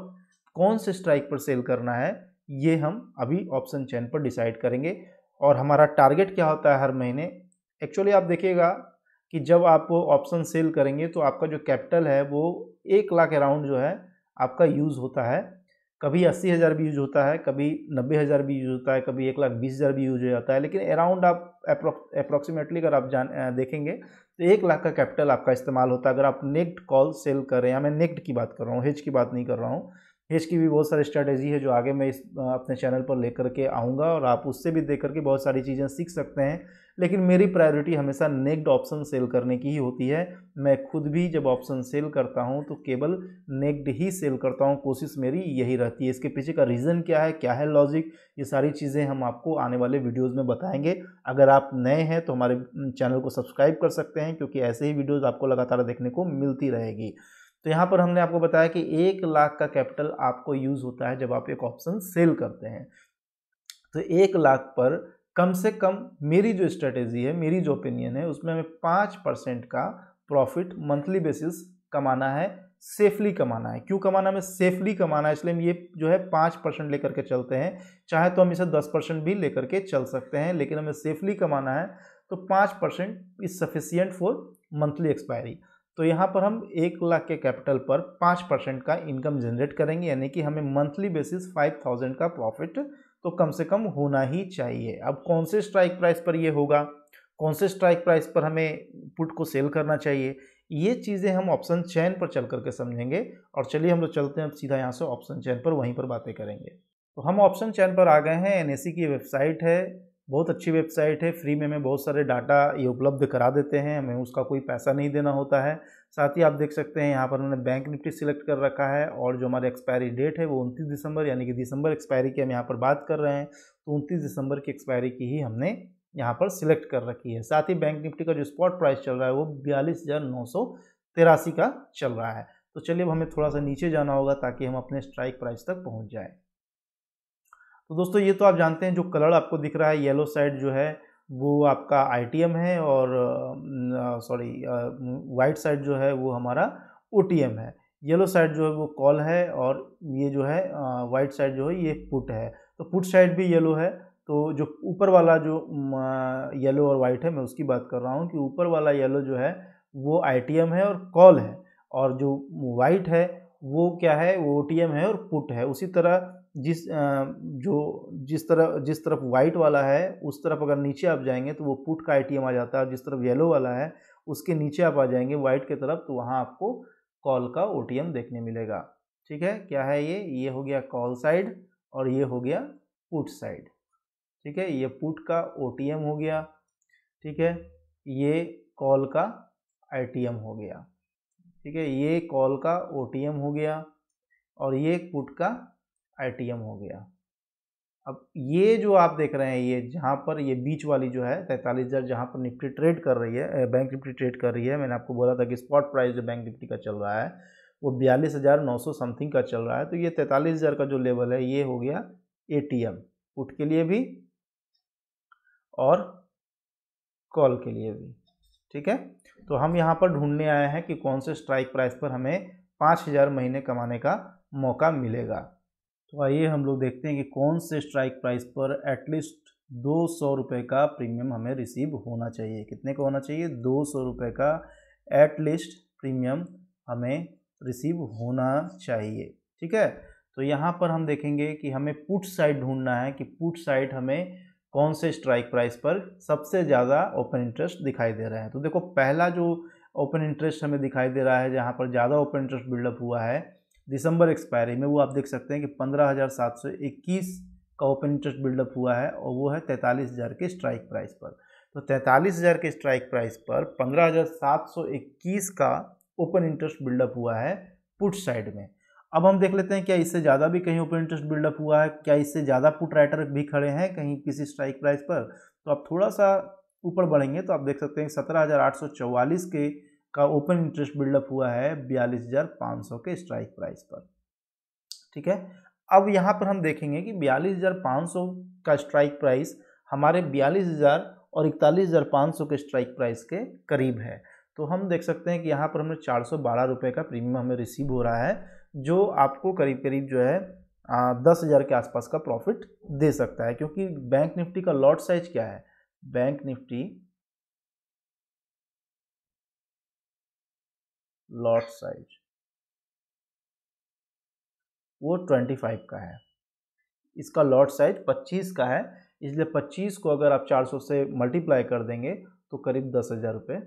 कौन से स्ट्राइक पर सेल करना है ये हम अभी ऑप्शन चेन पर डिसाइड करेंगे। और हमारा टारगेट क्या होता है हर महीने, एक्चुअली आप देखिएगा कि जब आप ऑप्शन सेल करेंगे तो आपका जो कैपिटल है वो 1 लाख अराउंड जो है आपका यूज़ होता है। कभी 80,000 भी यूज होता है, कभी 90,000 भी यूज होता है, कभी 1,20,000 भी यूज हो जाता है। लेकिन अराउंड आप अप्रॉक्सीमेटली अगर आप देखेंगे तो 1 लाख का कैपिटल आपका इस्तेमाल होता है अगर आप नेक्ड कॉल सेल कर रहे हैं। मैं नेक्ड की बात कर रहा हूँ, हेज की बात नहीं कर रहा हूँ। हेज की भी बहुत सारी स्ट्रैटेजी है जो आगे मैं इस अपने चैनल पर लेकर के आऊँगा और आप उससे भी देख करके बहुत सारी चीज़ें सीख सकते हैं। लेकिन मेरी प्रायोरिटी हमेशा नेक्ड ऑप्शन सेल करने की ही होती है। मैं खुद भी जब ऑप्शन सेल करता हूं तो केवल नेक्ड ही सेल करता हूं, कोशिश मेरी यही रहती है। इसके पीछे का रीज़न क्या है लॉजिक, ये सारी चीज़ें हम आपको आने वाले वीडियोस में बताएंगे। अगर आप नए हैं तो हमारे चैनल को सब्सक्राइब कर सकते हैं, क्योंकि ऐसे ही वीडियोस आपको लगातार देखने को मिलती रहेगी। तो यहाँ पर हमने आपको बताया कि 1 लाख का कैपिटल आपको यूज़ होता है जब आप एक ऑप्शन सेल करते हैं। तो 1 लाख पर कम से कम मेरी जो स्ट्रेटेजी है, मेरी जो ओपिनियन है, उसमें हमें 5% का प्रॉफिट मंथली बेसिस कमाना है, सेफली कमाना है। क्यों कमाना है? हमें सेफली कमाना है, इसलिए हम ये जो है 5% लेकर के चलते हैं। चाहे तो हम इसे 10% भी लेकर के चल सकते हैं, लेकिन हमें सेफली कमाना है। तो 5% is sufficient for monthly expiry. तो यहाँ पर हम 1 लाख के कैपिटल पर 5% का इनकम जनरेट करेंगे, यानी कि हमें मंथली बेसिस 5,000 का प्रॉफिट तो कम से कम होना ही चाहिए। अब कौन से स्ट्राइक प्राइस पर ये होगा, कौन से स्ट्राइक प्राइस पर हमें पुट को सेल करना चाहिए, ये चीज़ें हम ऑप्शन चेन पर चल करके समझेंगे। और चलिए हम लोग चलते हैं सीधा यहाँ से ऑप्शन चेन पर, वहीं पर बातें करेंगे। तो हम ऑप्शन चेन पर आ गए हैं। एनएसई की वेबसाइट है, बहुत अच्छी वेबसाइट है, फ्री में हमें बहुत सारे डाटा ये उपलब्ध करा देते हैं, हमें उसका कोई पैसा नहीं देना होता है। साथ ही आप देख सकते हैं यहाँ पर हमने बैंक निफ्टी सिलेक्ट कर रखा है और जो हमारी एक्सपायरी डेट है वो 29 दिसंबर, यानी कि दिसंबर एक्सपायरी की हम यहाँ पर बात कर रहे हैं। तो 29 दिसंबर की एक्सपायरी की ही हमने यहाँ पर सिलेक्ट कर रखी है। साथ ही बैंक निफ्टी का जो स्पॉट प्राइस चल रहा है वो 42,983 का चल रहा है। तो चलिए अब हमें थोड़ा सा नीचे जाना होगा ताकि हम अपने स्ट्राइक प्राइस तक पहुँच जाए। तो दोस्तों ये तो आप जानते हैं, जो कलर आपको दिख रहा है येलो साइड जो है वो आपका आईटीएम है और सॉरी वाइट साइड जो है वो हमारा ओटीएम है। येलो साइड जो है वो कॉल है और ये जो है वाइट साइड जो है ये पुट है। तो पुट साइड भी येलो है। तो जो ऊपर वाला जो येलो और वाइट है, मैं उसकी बात कर रहा हूँ कि ऊपर वाला येलो जो है वो आईटीएम है और कॉल है, और जो वाइट है वो क्या है, वो ओटीएम है और पुट है। उसी तरह जिस तरफ वाइट वाला है उस तरफ अगर नीचे आप जाएंगे तो वो पुट का आईटीएम आ जाता है, और जिस तरफ येलो वाला है उसके नीचे आप आ जाएंगे वाइट की तरफ तो वहाँ आपको कॉल का ओटीएम देखने मिलेगा। ठीक है, क्या है ये हो गया कॉल साइड और ये हो गया पुट साइड। ठीक है, ये पुट का ओटीएम हो गया, ठीक है, ये कॉल का आईटीएम हो गया। ठीक है, ये कॉल का ओटीएम हो गया और ये पुट का आईटीएम हो गया। अब ये जो आप देख रहे हैं, ये जहाँ पर ये बीच वाली जो है 43,000 जहाँ पर निफ्टी ट्रेड कर रही है, बैंक निफ्टी ट्रेड कर रही है, मैंने आपको बोला था कि स्पॉट प्राइस जो बैंक निफ्टी का चल रहा है वो 42,900 समथिंग का चल रहा है। तो ये 43,000 का जो लेवल है ये हो गया एटीएम, पुट के लिए भी और कॉल के लिए भी। ठीक है, तो हम यहाँ पर ढूंढने आए हैं कि कौन से स्ट्राइक प्राइस पर हमें 5,000 महीने कमाने का मौका मिलेगा। तो आइए हम लोग देखते हैं कि कौन से स्ट्राइक प्राइस पर एटलीस्ट 200 रुपये का प्रीमियम हमें रिसीव होना चाहिए। कितने का होना चाहिए? 200 रुपये का एटलीस्ट प्रीमियम हमें रिसीव होना चाहिए। ठीक है, तो यहाँ पर हम देखेंगे कि हमें पुट साइड ढूंढना है कि पुट साइड हमें कौन से स्ट्राइक प्राइस पर सबसे ज़्यादा ओपन इंटरेस्ट दिखाई दे रहा है। तो देखो, पहला जो ओपन इंटरेस्ट हमें दिखाई दे रहा है जहाँ पर ज़्यादा ओपन इंटरेस्ट बिल्डअप हुआ है दिसंबर एक्सपायरी में, वो आप देख सकते हैं कि 15,721 का ओपन इंटरेस्ट बिल्डअप हुआ है और वो है 43,000 के स्ट्राइक प्राइस पर। तो 43,000 के स्ट्राइक प्राइस पर 15,721 का ओपन इंटरेस्ट बिल्डअप हुआ है पुट साइड में। अब हम देख लेते हैं क्या इससे ज़्यादा भी कहीं ओपन इंटरेस्ट बिल्डअप हुआ है, क्या इससे ज़्यादा पुट राइटर भी खड़े हैं कहीं किसी स्ट्राइक प्राइस पर। तो आप थोड़ा सा ऊपर बढ़ेंगे तो आप देख सकते हैं 17,844 के का ओपन इंटरेस्ट बिल्डअप हुआ है 42,500 के स्ट्राइक प्राइस पर। ठीक है, अब यहाँ पर हम देखेंगे कि 42,500 का स्ट्राइक प्राइस हमारे 42,000 और 41,500 के स्ट्राइक प्राइस के करीब है। तो हम देख सकते हैं कि यहाँ पर हमें 412 रुपये का प्रीमियम हमें रिसीव हो रहा है, जो आपको करीब करीब जो है 10,000 के आसपास का प्रॉफिट दे सकता है। क्योंकि बैंक निफ्टी का लॉट साइज क्या है? बैंक निफ्टी लॉट साइज वो 25 का है, इसका लॉट साइज 25 का है, इसलिए 25 को अगर आप 400 से मल्टीप्लाई कर देंगे तो करीब 10,000 रुपये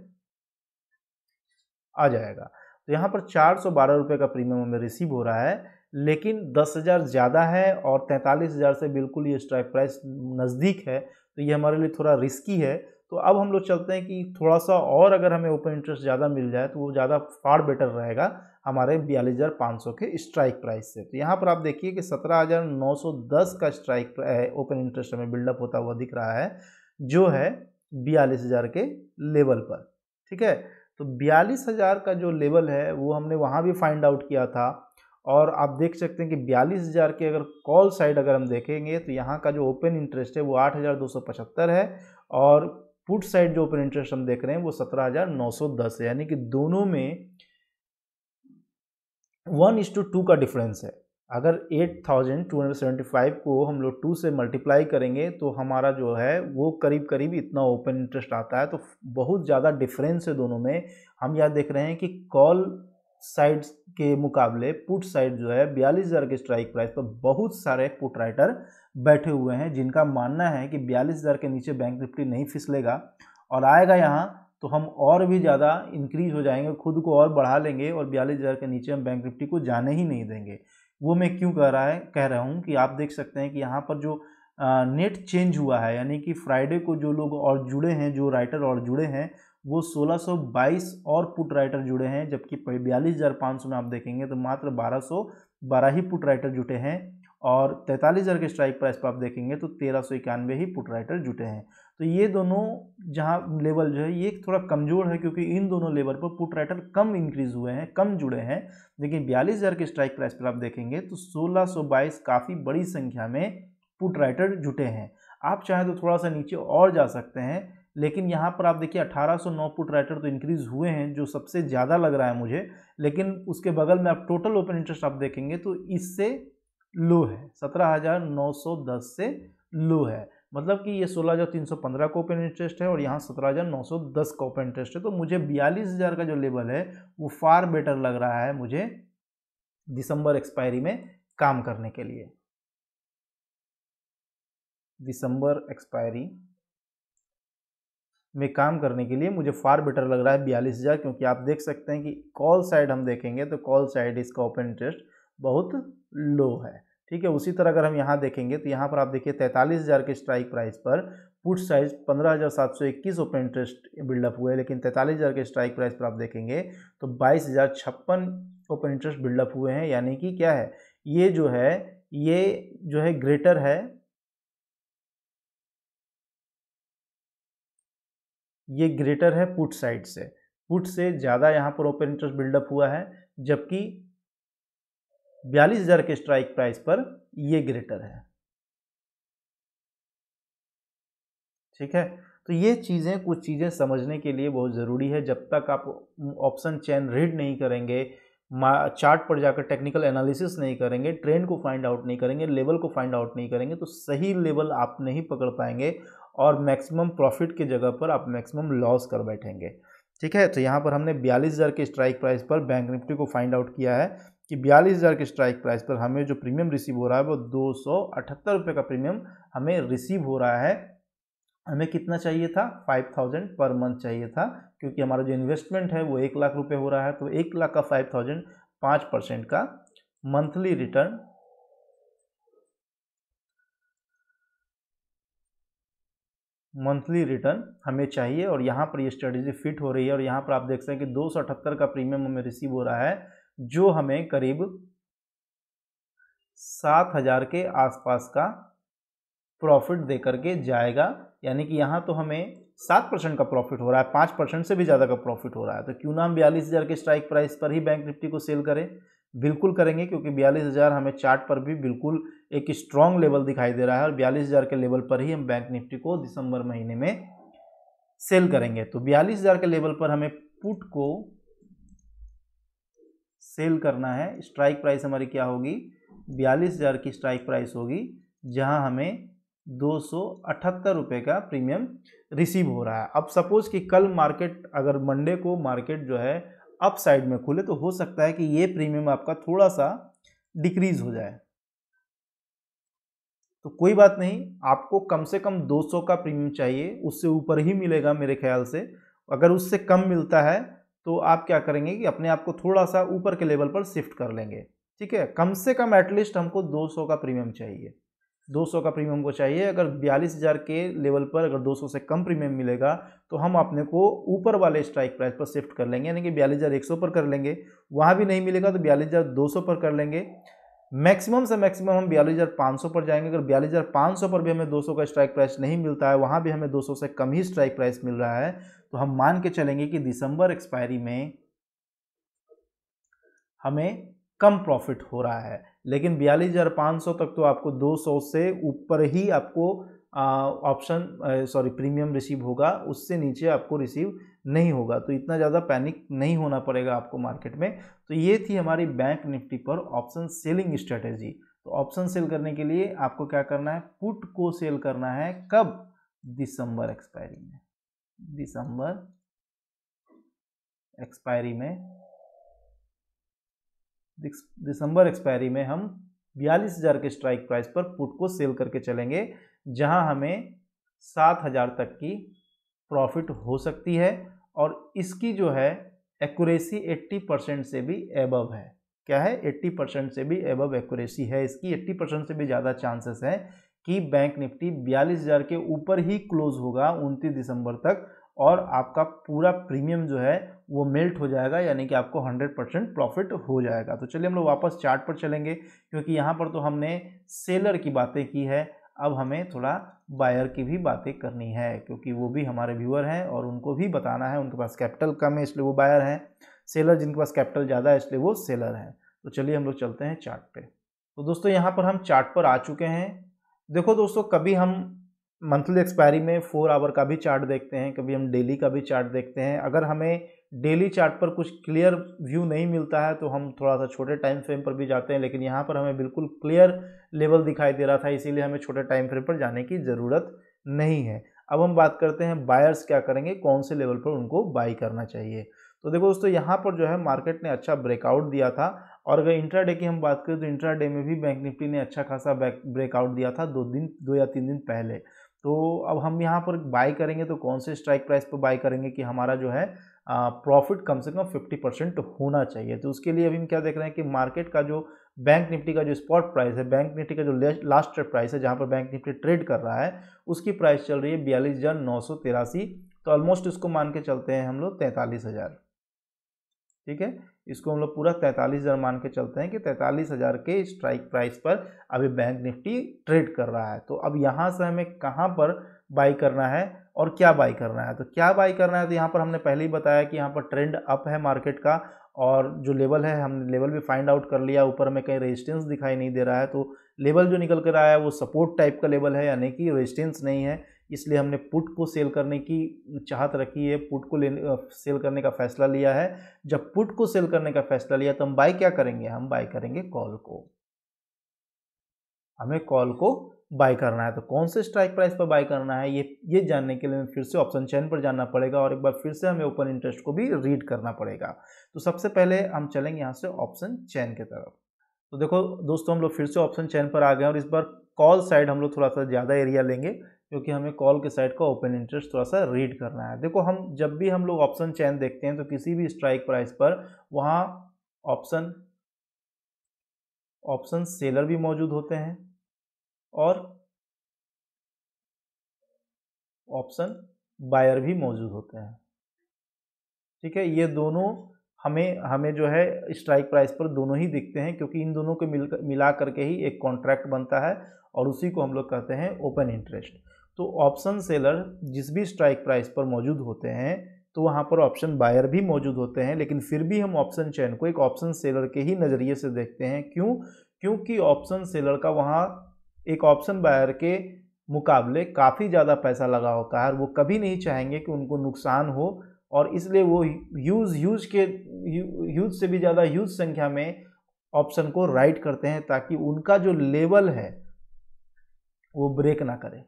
आ जाएगा। तो यहाँ पर 412 रुपये का प्रीमियम हमें रिसीव हो रहा है, लेकिन 10,000 ज़्यादा है और 43,000 से बिल्कुल ये स्ट्राइक प्राइस नज़दीक है, तो ये हमारे लिए थोड़ा रिस्की है। तो अब हम लोग चलते हैं कि थोड़ा सा और अगर हमें ओपन इंटरेस्ट ज़्यादा मिल जाए तो वो ज़्यादा फार बेटर रहेगा हमारे 42,500 के स्ट्राइक प्राइस से। तो यहाँ पर आप देखिए कि 17,910 का स्ट्राइक ओपन इंटरेस्ट हमें बिल्डअप होता हुआ दिख रहा है, जो है 42,000 के लेवल पर। ठीक है, तो 42,000 का जो लेवल है वो हमने वहाँ भी फाइंड आउट किया था, और आप देख सकते हैं कि 42,000 के अगर कॉल साइड अगर हम देखेंगे तो यहाँ का जो ओपन इंटरेस्ट है वो 8,275 है, और पुट साइड जो ओपन इंटरेस्ट हम देख रहे हैं वो 17,910 है। यानी कि दोनों में 1:2 का डिफरेंस है। अगर 8,275 को हम लोग 2 से मल्टीप्लाई करेंगे तो हमारा जो है वो करीब करीब इतना ओपन इंटरेस्ट आता है। तो बहुत ज़्यादा डिफरेंस है दोनों में। हम यह देख रहे हैं कि कॉल साइड के मुकाबले पुट साइड जो है 42,000 के स्ट्राइक प्राइस पर बहुत सारे पुट राइटर बैठे हुए हैं, जिनका मानना है कि 42,000 के नीचे बैंक निफ्टी नहीं फिसलेगा और आएगा यहाँ तो हम और भी ज़्यादा इंक्रीज हो जाएंगे, खुद को और बढ़ा लेंगे और 42,000 के नीचे हम बैंक निफ्टी को जाने ही नहीं देंगे। वो मैं क्यों कह रहा हूँ कि आप देख सकते हैं कि यहाँ पर जो नेट चेंज हुआ है, यानी कि फ्राइडे को जो लोग और जुड़े हैं, जो राइटर और जुड़े हैं, वो 1622 और पुट राइटर जुड़े हैं, जबकि 42,500 में आप देखेंगे तो मात्र 1212 ही पुट राइटर जुटे हैं, और 43,000 के स्ट्राइक प्राइस पर आप देखेंगे तो 1391 ही पुट राइटर जुटे हैं। तो ये दोनों जहाँ लेवल जो है ये थोड़ा कमज़ोर है, क्योंकि इन दोनों लेवल पर पुट राइटर कम इंक्रीज हुए हैं, कम जुड़े हैं। लेकिन 42,000 के स्ट्राइक प्राइस पर आप देखेंगे तो 1622 काफ़ी बड़ी संख्या में पुट राइटर जुटे हैं। आप चाहें तो थोड़ा सा नीचे और जा सकते हैं, लेकिन यहाँ पर आप देखिए 1809 पुट राइटर तो इंक्रीज हुए हैं, जो सबसे ज़्यादा लग रहा है मुझे। लेकिन उसके बगल में आप टोटल ओपन इंटरेस्ट आप देखेंगे तो इससे लो है, 17,910 से लो है। मतलब कि ये 16,315 का ओपन इंटरेस्ट है और यहाँ 17,910 का ओपन इंटरेस्ट है। तो मुझे 42,000 का जो लेवल है वो फार बेटर लग रहा है मुझे दिसंबर एक्सपायरी में काम करने के लिए। दिसंबर एक्सपायरी में काम करने के लिए मुझे फार बेटर लग रहा है 42,000, क्योंकि आप देख सकते हैं कि कॉल साइड हम देखेंगे तो कॉल साइड इसका ओपन इंटरेस्ट बहुत लो है। ठीक है, उसी तरह अगर हम यहाँ देखेंगे तो यहाँ पर आप देखिए 43,000 के स्ट्राइक प्राइस पर put size 15,721 open interest buildup हुए, लेकिन 43,000 के स्ट्राइक प्राइस पर आप देखेंगे तो 22,056 ओपन इंटरेस्ट बिल्डअप हुए हैं। यानी कि क्या है, ये जो है ग्रेटर है, ये ग्रेटर है पुट साइड से, पुट से ज़्यादा यहाँ पर ओपन इंटरेस्ट बिल्डअप हुआ है, जबकि 42,000 के स्ट्राइक प्राइस पर ये ग्रेटर है। ठीक है, तो ये चीज़ें, कुछ चीज़ें समझने के लिए बहुत ज़रूरी है। जब तक आप ऑप्शन चेन रीड नहीं करेंगे, चार्ट पर जाकर टेक्निकल एनालिसिस नहीं करेंगे, ट्रेंड को फाइंड आउट नहीं करेंगे, लेवल को फाइंड आउट नहीं करेंगे, तो सही लेवल आप नहीं पकड़ पाएंगे और मैक्सिमम प्रॉफिट की जगह पर आप मैक्सिमम लॉस कर बैठेंगे। ठीक है, तो यहाँ पर हमने 42,000 के स्ट्राइक प्राइस पर बैंक निफ्टी को फाइंड आउट किया है कि 42,000 के स्ट्राइक प्राइस पर हमें जो प्रीमियम रिसीव हो रहा है वो 278 रुपये का प्रीमियम हमें रिसीव हो रहा है। हमें कितना चाहिए था? 5,000 पर मंथ चाहिए था, क्योंकि हमारा जो इन्वेस्टमेंट है वो 1 लाख रुपये हो रहा है। तो 1 लाख का 5,000, 5% का मंथली रिटर्न हमें चाहिए। और यहाँ पर ये स्ट्रेटेजी फिट हो रही है। और यहाँ पर आप देख सकते हैं कि 278 का प्रीमियम हमें रिसीव हो रहा है, जो हमें करीब 7,000 के आसपास का प्रॉफिट दे करके जाएगा। यानी कि यहाँ तो हमें 7% का प्रॉफिट हो रहा है, 5% से भी ज़्यादा का प्रॉफिट हो रहा है। तो क्यों ना हम 42,000 के स्ट्राइक प्राइस पर ही बैंक निफ्टी को सेल करें? बिल्कुल करेंगे, क्योंकि 42,000 हमें चार्ट पर भी बिल्कुल एक स्ट्रॉन्ग लेवल दिखाई दे रहा है और 42,000 के लेवल पर ही हम बैंक निफ्टी को दिसंबर महीने में सेल करेंगे। तो 42,000 के लेवल पर हमें पुट को सेल करना है। स्ट्राइक प्राइस हमारी क्या होगी? 42,000 की स्ट्राइक प्राइस होगी, जहां हमें 278 रुपये का प्रीमियम रिसीव हो रहा है। अब सपोज कि कल मार्केट, अगर मंडे को मार्केट जो है अप साइड में खुले, तो हो सकता है कि ये प्रीमियम आपका थोड़ा सा डिक्रीज हो जाए। तो कोई बात नहीं, आपको कम से कम 200 का प्रीमियम चाहिए, उससे ऊपर ही मिलेगा मेरे ख्याल से। अगर उससे कम मिलता है तो आप क्या करेंगे कि अपने आप को थोड़ा सा ऊपर के लेवल पर शिफ्ट कर लेंगे। ठीक है, कम से कम एटलीस्ट हमको 200 का प्रीमियम चाहिए, 200 का प्रीमियम को चाहिए। अगर 42,000 के लेवल पर अगर 200 से कम प्रीमियम मिलेगा तो हम अपने को ऊपर वाले स्ट्राइक प्राइस पर शिफ्ट कर लेंगे, यानी कि 42,100 पर कर लेंगे। वहाँ भी नहीं मिलेगा तो 42,200 पर कर लेंगे। मैक्सिमम से मैक्सिमम हम 42,500 पर जाएंगे। अगर 42,500 पर भी हमें 200 का स्ट्राइक प्राइस नहीं मिलता है, वहाँ भी हमें 200 से कम ही स्ट्राइक प्राइस मिल रहा है, तो हम मान के चलेंगे कि दिसंबर एक्सपायरी में हमें कम प्रॉफिट हो रहा है। लेकिन 42,500 तक तो आपको 200 से ऊपर ही आपको प्रीमियम रिसीव होगा, उससे नीचे आपको रिसीव नहीं होगा। तो इतना ज़्यादा पैनिक नहीं होना पड़ेगा आपको मार्केट में। तो ये थी हमारी बैंक निफ्टी पर ऑप्शन सेलिंग स्ट्रेटेजी। तो ऑप्शन सेल करने के लिए आपको क्या करना है? पुट को सेल करना है। कब? दिसंबर एक्सपायरी में। दिसंबर एक्सपायरी में हम 42,000 के स्ट्राइक प्राइस पर पुट को सेल करके चलेंगे, जहां हमें 7,000 तक की प्रॉफिट हो सकती है। और इसकी जो है एक्यूरेसी 80% से भी एबव है। क्या है? 80% से भी एबव एक्यूरेसी है इसकी। 80% से भी ज़्यादा चांसेस है कि बैंक निफ्टी 42,000 के ऊपर ही क्लोज होगा 29 दिसंबर तक, और आपका पूरा प्रीमियम जो है वो मेल्ट हो जाएगा, यानी कि आपको 100% प्रॉफिट हो जाएगा। तो चलिए हम लोग वापस चार्ट पर चलेंगे, क्योंकि यहाँ पर तो हमने सेलर की बातें की है। अब हमें थोड़ा बायर की भी बातें करनी है, क्योंकि वो भी हमारे व्यूअर हैं और उनको भी बताना है। उनके पास कैपिटल कम है इसलिए वो बायर हैं, सेलर जिनके पास कैपिटल ज़्यादा है इसलिए वो सेलर हैं। तो चलिए हम लोग चलते हैं चार्ट पे। तो दोस्तों यहाँ पर हम चार्ट पर आ चुके हैं। देखो दोस्तों, कभी हम मंथली एक्सपायरी में 4 आवर का भी चार्ट देखते हैं, कभी हम डेली का भी चार्ट देखते हैं। अगर हमें डेली चार्ट पर कुछ क्लियर व्यू नहीं मिलता है तो हम थोड़ा सा छोटे टाइम फ्रेम पर भी जाते हैं, लेकिन यहाँ पर हमें बिल्कुल क्लियर लेवल दिखाई दे रहा था, इसीलिए हमें छोटे टाइम फ्रेम पर जाने की ज़रूरत नहीं है। अब हम बात करते हैं बायर्स क्या करेंगे, कौन से लेवल पर उनको बाई करना चाहिए। तो देखो दोस्तों, यहाँ पर जो है मार्केट ने अच्छा ब्रेकआउट दिया था, और अगर इंट्राडे की हम बात करें तो इंट्राडे में भी बैंक निफ्टी ने अच्छा खासा ब्रेकआउट दिया था 2 या 3 दिन पहले। तो अब हम यहाँ पर बाई करेंगे तो कौन से स्ट्राइक प्राइस पर बाई करेंगे कि हमारा जो है प्रॉफिट कम से कम 50% होना चाहिए। तो उसके लिए अभी हम क्या देख रहे हैं कि मार्केट का जो बैंक निफ्टी का जो स्पॉट प्राइस है, बैंक निफ्टी का जो लास्ट प्राइस है जहाँ पर बैंक निफ्टी ट्रेड कर रहा है, उसकी प्राइस चल रही है 42,983। तो ऑलमोस्ट इसको मान के चलते हैं हम लोग 43,000। ठीक है, इसको हम लोग पूरा 43,000 मान के चलते हैं कि 43,000 के स्ट्राइक प्राइस पर अभी बैंक निफ्टी ट्रेड कर रहा है। तो अब यहाँ से हमें कहाँ पर बाई करना है और क्या बाई करना है? तो क्या बाई करना है, तो यहाँ पर हमने पहले ही बताया कि यहाँ पर ट्रेंड अप है मार्केट का, और जो लेवल है हमने लेवल भी फाइंड आउट कर लिया, ऊपर में कहीं रेजिस्टेंस दिखाई नहीं दे रहा है, तो लेवल जो निकल कर आया है वो सपोर्ट टाइप का लेवल है, यानी कि रेजिस्टेंस नहीं है। इसलिए हमने पुट को सेल करने की चाहत रखी है, पुट को सेल करने का फैसला लिया है। जब पुट को सेल करने का फैसला लिया तो हम बाय क्या करेंगे, हम बाय करेंगे कॉल को। हमें कॉल को बाय करना है, तो कौन से स्ट्राइक प्राइस पर बाय करना है ये जानने के लिए फिर से ऑप्शन चेन पर जाना पड़ेगा और एक बार फिर से हमें ओपन इंटरेस्ट को भी रीड करना पड़ेगा। तो सबसे पहले हम चलेंगे यहाँ से ऑप्शन चेन की तरफ। तो देखो दोस्तों, हम लोग फिर से ऑप्शन चेन पर आ गए और इस बार कॉल साइड हम लोग थोड़ा सा ज़्यादा एरिया लेंगे, क्योंकि हमें कॉल के साइड का ओपन इंटरेस्ट थोड़ा सा रीड करना है। देखो, हम जब भी हम लोग ऑप्शन चेन देखते हैं तो किसी भी स्ट्राइक प्राइस पर वहाँ ऑप्शन सेलर भी मौजूद होते हैं और ऑप्शन बायर भी मौजूद होते हैं। ठीक है, ये दोनों हमें जो है स्ट्राइक प्राइस पर दोनों ही दिखते हैं, क्योंकि इन दोनों को मिला करके ही एक कॉन्ट्रैक्ट बनता है और उसी को हम लोग कहते हैं ओपन इंटरेस्ट। तो ऑप्शन सेलर जिस भी स्ट्राइक प्राइस पर मौजूद होते हैं तो वहाँ पर ऑप्शन बायर भी मौजूद होते हैं, लेकिन फिर भी हम ऑप्शन चेन को एक ऑप्शन सेलर के ही नज़रिए से देखते हैं। क्यों? क्योंकि ऑप्शन सेलर का वहाँ एक ऑप्शन बायर के मुकाबले काफ़ी ज़्यादा पैसा लगा होता है और वो कभी नहीं चाहेंगे कि उनको नुकसान हो, और इसलिए वो ह्यूज से भी ज़्यादा ह्यूज संख्या में ऑप्शन को राइट करते हैं, ताकि उनका जो लेवल है वो ब्रेक ना करे।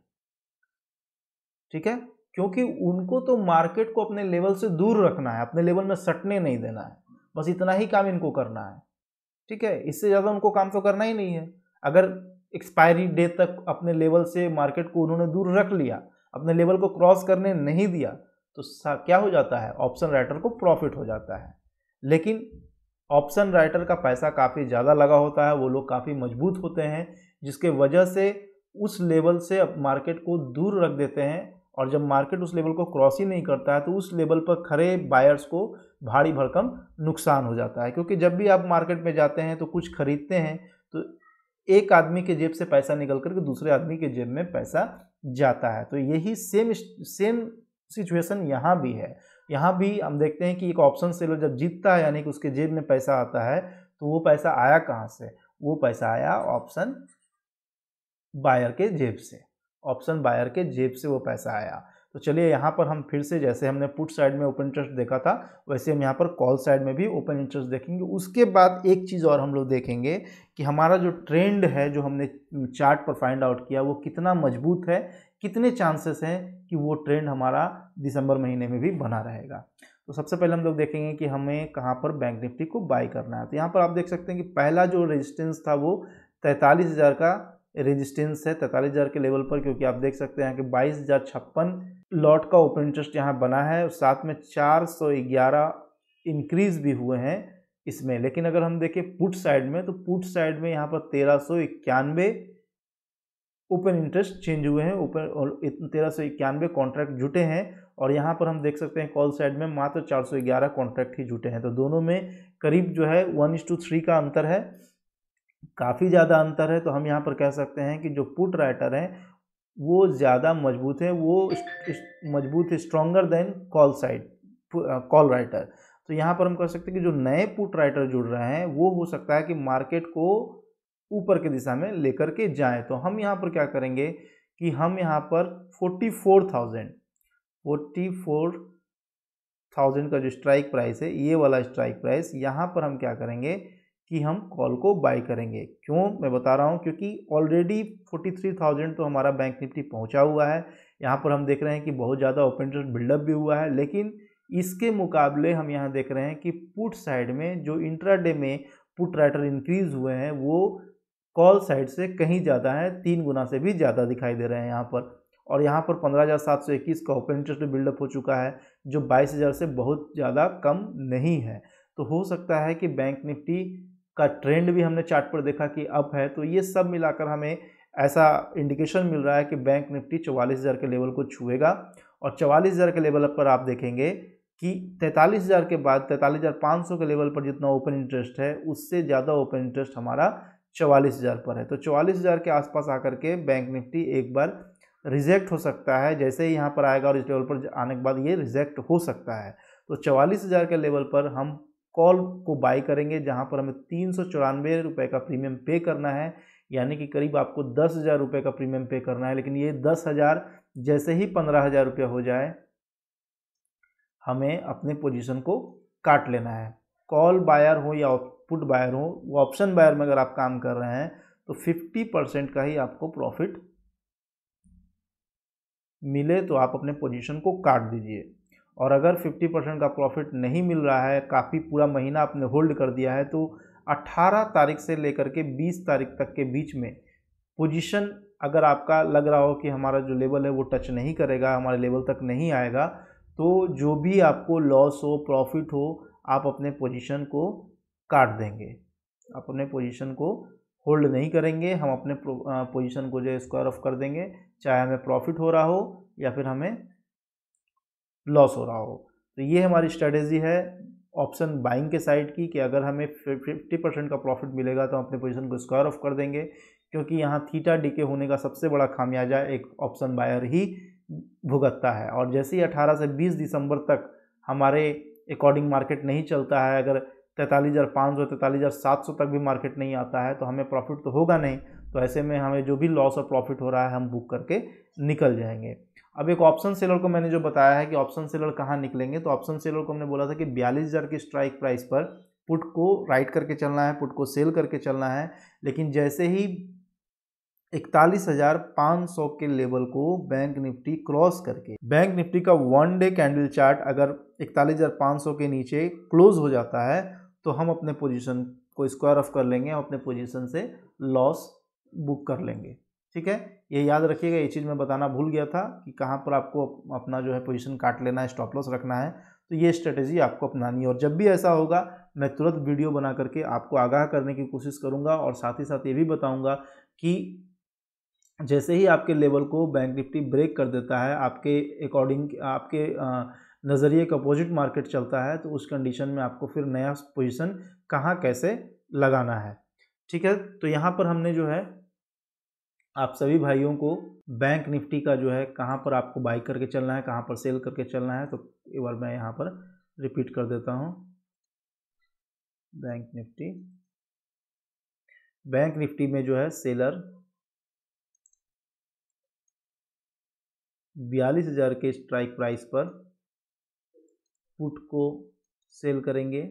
ठीक है, क्योंकि उनको तो मार्केट को अपने लेवल से दूर रखना है, अपने लेवल में सटने नहीं देना है, बस इतना ही काम इनको करना है। ठीक है, इससे ज़्यादा उनको काम तो करना ही नहीं है। अगर एक्सपायरी डेट तक अपने लेवल से मार्केट को उन्होंने दूर रख लिया, अपने लेवल को क्रॉस करने नहीं दिया, तो क्या हो जाता है, ऑप्शन राइटर को प्रॉफिट हो जाता है। लेकिन ऑप्शन राइटर का पैसा काफ़ी ज़्यादा लगा होता है, वो लोग काफ़ी मजबूत होते हैं, जिसके वजह से उस लेवल से मार्केट को दूर रख देते हैं, और जब मार्केट उस लेवल को क्रॉस ही नहीं करता है तो उस लेवल पर खड़े बायर्स को भारी भरकम नुकसान हो जाता है। क्योंकि जब भी आप मार्केट में जाते हैं तो कुछ खरीदते हैं तो एक आदमी के जेब से पैसा निकल करके दूसरे आदमी के जेब में पैसा जाता है। तो यही सेम सिचुएशन यहाँ भी है। यहाँ भी हम देखते हैं कि एक ऑप्शन सेलर जब जीतता है, यानी कि उसके जेब में पैसा आता है, तो वो पैसा आया कहाँ से, वो पैसा आया ऑप्शन बायर के जेब से, ऑप्शन बायर के जेब से वो पैसा आया। तो चलिए यहाँ पर हम फिर से, जैसे हमने पुट साइड में ओपन इंटरेस्ट देखा था, वैसे हम यहाँ पर कॉल साइड में भी ओपन इंटरेस्ट देखेंगे। उसके बाद एक चीज़ और हम लोग देखेंगे कि हमारा जो ट्रेंड है, जो हमने चार्ट पर फाइंड आउट किया, वो कितना मजबूत है, कितने चांसेस हैं कि वो ट्रेंड हमारा दिसंबर महीने में भी बना रहेगा। तो सबसे पहले हम लोग देखेंगे कि हमें कहाँ पर बैंक निफ्टी को बाय करना है। तो यहाँ पर आप देख सकते हैं कि पहला जो रेजिस्टेंस था वो 43,000 का रेजिस्टेंस है, 43,000 के लेवल पर, क्योंकि आप देख सकते हैं कि 22,056 लॉट का ओपन इंटरेस्ट यहाँ बना है और साथ में 411 इंक्रीज भी हुए हैं इसमें। लेकिन अगर हम देखें पुट साइड में, तो पुट साइड में यहाँ पर 1391 ओपन इंटरेस्ट चेंज हुए हैं, ऊपर 1391 कॉन्ट्रैक्ट जुटे हैं, और यहाँ पर हम देख सकते हैं कॉल साइड में मात्र 411 कॉन्ट्रैक्ट ही जुटे हैं। तो दोनों में करीब जो है 1:3 का अंतर है, काफ़ी ज़्यादा अंतर है। तो हम यहाँ पर कह सकते हैं कि जो पुट राइटर हैं वो ज़्यादा मजबूत है, वो मजबूत है, स्ट्रॉन्गर देन कॉल राइटर। तो यहाँ पर हम कह सकते हैं कि जो नए पुट राइटर जुड़ रहे हैं वो हो सकता है कि मार्केट को ऊपर की दिशा में लेकर के जाएं। तो हम यहाँ पर क्या करेंगे कि हम यहाँ पर 44,000 का जो स्ट्राइक प्राइस है, ये वाला स्ट्राइक प्राइस, यहाँ पर हम क्या करेंगे कि हम कॉल को बाय करेंगे। क्यों मैं बता रहा हूँ, क्योंकि ऑलरेडी 43,000 तो हमारा बैंक निफ्टी पहुँचा हुआ है। यहाँ पर हम देख रहे हैं कि बहुत ज़्यादा ओपन इंटरेस्ट बिल्डअप भी हुआ है, लेकिन इसके मुकाबले हम यहाँ देख रहे हैं कि पुट साइड में जो इंट्राडे में पुट राइटर इंक्रीज हुए हैं वो कॉल साइड से कहीं ज़्यादा है, 3 गुना से भी ज़्यादा दिखाई दे रहे हैं यहाँ पर। और यहाँ पर 15,721 का ओपन इंटरेस्ट बिल्डअप हो चुका है, जो 22,000 से बहुत ज़्यादा कम नहीं है। तो हो सकता है कि बैंक निफ्टी का ट्रेंड भी हमने चार्ट पर देखा कि अप है, तो ये सब मिलाकर हमें ऐसा इंडिकेशन मिल रहा है कि बैंक निफ्टी 44,000 के लेवल को छुएगा। और 44,000 के लेवल पर आप देखेंगे कि 43,000 के बाद 43,500 के लेवल पर जितना ओपन इंटरेस्ट है, उससे ज़्यादा ओपन इंटरेस्ट हमारा 44,000 पर है। तो 44,000 के आसपास आकर के बैंक निफ्टी एक बार रिजेक्ट हो सकता है, जैसे ही यहाँ पर आएगा और इस लेवल पर आने के बाद ये रिजेक्ट हो सकता है। तो 44,000 के लेवल पर हम कॉल को बाई करेंगे जहां पर हमें 394 रुपये का प्रीमियम पे करना है, यानी कि करीब आपको 10,000 रुपये का प्रीमियम पे करना है। लेकिन ये 10,000 जैसे ही 15,000 रुपये हो जाए हमें अपने पोजीशन को काट लेना है। कॉल बायर हो या पुट बायर हो, वो ऑप्शन बायर में अगर आप काम कर रहे हैं तो 50% का ही आपको प्रॉफिट मिले तो आप अपने पोजीशन को काट दीजिए। और अगर 50% का प्रॉफिट नहीं मिल रहा है, काफ़ी पूरा महीना आपने होल्ड कर दिया है, तो 18 तारीख से लेकर के 20 तारीख तक के बीच में पोजीशन अगर आपका लग रहा हो कि हमारा जो लेवल है वो टच नहीं करेगा, हमारे लेवल तक नहीं आएगा, तो जो भी आपको लॉस हो प्रॉफिट हो आप अपने पोजीशन को काट देंगे। अपने पोजीशन को होल्ड नहीं करेंगे, हम अपने पोजीशन को जो है स्क्वायर ऑफ कर देंगे, चाहे हमें प्रॉफिट हो रहा हो या फिर हमें लॉस हो रहा हो। तो ये हमारी स्ट्रेटेजी है ऑप्शन बाइंग के साइड की कि अगर हमें 50% का प्रॉफिट मिलेगा तो हम अपने पोजीशन को स्क्वायर ऑफ कर देंगे, क्योंकि यहाँ थीटा डीके होने का सबसे बड़ा खामियाजा एक ऑप्शन बायर ही भुगतता है। और जैसे ही 18 से 20 दिसंबर तक हमारे अकॉर्डिंग मार्केट नहीं चलता है, अगर 43,500 43,700 तक भी मार्केट नहीं आता है तो हमें प्रॉफिट तो होगा नहीं। तो ऐसे में हमें जो भी लॉस और प्रॉफिट हो रहा है हम बुक करके निकल जाएंगे। अब एक ऑप्शन सेलर को मैंने जो बताया है कि ऑप्शन सेलर कहाँ निकलेंगे, तो ऑप्शन सेलर को हमने बोला था कि 42,000 की स्ट्राइक प्राइस पर पुट को राइट करके चलना है, पुट को सेल करके चलना है। लेकिन जैसे ही 41,500 के लेवल को बैंक निफ्टी क्रॉस करके, बैंक निफ्टी का 1 डे कैंडल चार्ट अगर 41,500 के नीचे क्लोज हो जाता है तो हम अपने पोजीशन को स्क्वायर ऑफ कर लेंगे और अपने पोजीशन से लॉस बुक कर लेंगे। ठीक है, ये याद रखिएगा, ये चीज़ मैं बताना भूल गया था कि कहाँ पर आपको अपना जो है पोजीशन काट लेना है, स्टॉप लॉस रखना है। तो ये स्ट्रेटेजी आपको अपनानी है और जब भी ऐसा होगा मैं तुरंत वीडियो बना करके आपको आगाह करने की कोशिश करूँगा। और साथ ही साथ ये भी बताऊँगा कि जैसे ही आपके लेवल को बैंक निफ्टी ब्रेक कर देता है, आपके अकॉर्डिंग आपके नज़रिए के अपोजिट मार्केट चलता है, तो उस कंडीशन में आपको फिर नया पोजीशन कहाँ कैसे लगाना है। ठीक है, तो यहाँ पर हमने जो है आप सभी भाइयों को बैंक निफ्टी का जो है कहाँ पर आपको बाई करके चलना है, कहाँ पर सेल करके चलना है, तो एक बार मैं यहाँ पर रिपीट कर देता हूँ। बैंक निफ्टी में जो है सेलर 42,000 के स्ट्राइक प्राइस पर पुट को सेल करेंगे।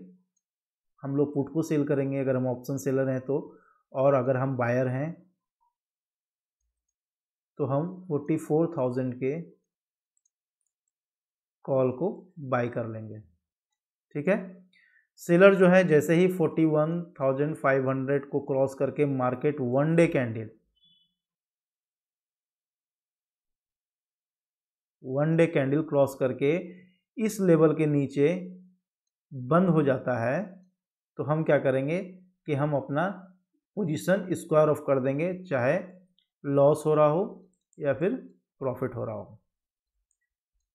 हम लोग पुट को सेल करेंगे अगर हम ऑप्शन सेलर हैं तो, और अगर हम बायर हैं तो हम 44,000 के कॉल को बाई कर लेंगे। ठीक है, सेलर जो है जैसे ही 41,500 को क्रॉस करके मार्केट 1 डे कैंडल क्रॉस करके इस लेवल के नीचे बंद हो जाता है तो हम क्या करेंगे कि हम अपना पोजीशन स्क्वायर ऑफ कर देंगे, चाहे लॉस हो रहा हो या फिर प्रॉफिट हो रहा हो।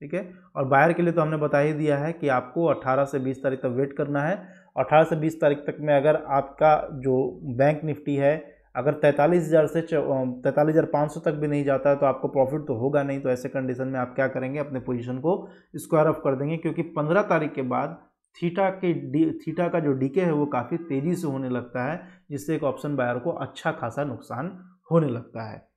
ठीक है, और बायर के लिए तो हमने बता ही दिया है कि आपको 18 से 20 तारीख तक वेट करना है। 18 से 20 तारीख तक में अगर आपका जो बैंक निफ्टी है अगर 43,000 से 43,500 तक भी नहीं जाता है तो आपको प्रॉफिट तो होगा नहीं। तो ऐसे कंडीशन में आप क्या करेंगे, अपने पोजीशन को स्क्वायर ऑफ कर देंगे, क्योंकि 15 तारीख के बाद थीटा का जो डीके है वो काफ़ी तेज़ी से होने लगता है, जिससे एक ऑप्शन बायर को अच्छा खासा नुकसान होने लगता है।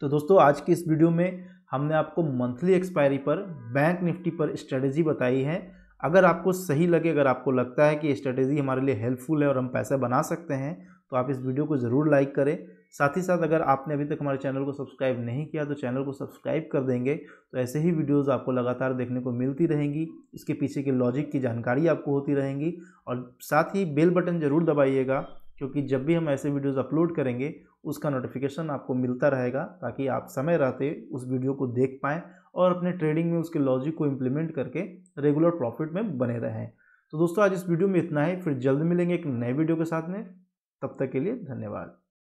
तो दोस्तों आज की इस वीडियो में हमने आपको मंथली एक्सपायरी पर बैंक निफ्टी पर स्ट्रेटेजी बताई है। अगर आपको सही लगे, अगर आपको लगता है कि ये स्ट्रेटेजी हमारे लिए हेल्पफुल है और हम पैसे बना सकते हैं, तो आप इस वीडियो को ज़रूर लाइक करें। साथ ही साथ अगर आपने अभी तक हमारे चैनल को सब्सक्राइब नहीं किया तो चैनल को सब्सक्राइब कर देंगे, तो ऐसे ही वीडियोस आपको लगातार देखने को मिलती रहेंगी। इसके पीछे के लॉजिक की जानकारी आपको होती रहेंगी। और साथ ही बेल बटन ज़रूर दबाइएगा, क्योंकि जब भी हम ऐसे वीडियोस अपलोड करेंगे उसका नोटिफिकेशन आपको मिलता रहेगा, ताकि आप समय रहते उस वीडियो को देख पाएँ और अपने ट्रेडिंग में उसके लॉजिक को इम्प्लीमेंट करके रेगुलर प्रॉफिट में बने रहें। तो दोस्तों आज इस वीडियो में इतना ही, फिर जल्द मिलेंगे एक नए वीडियो के साथ में। तब तक के लिए धन्यवाद।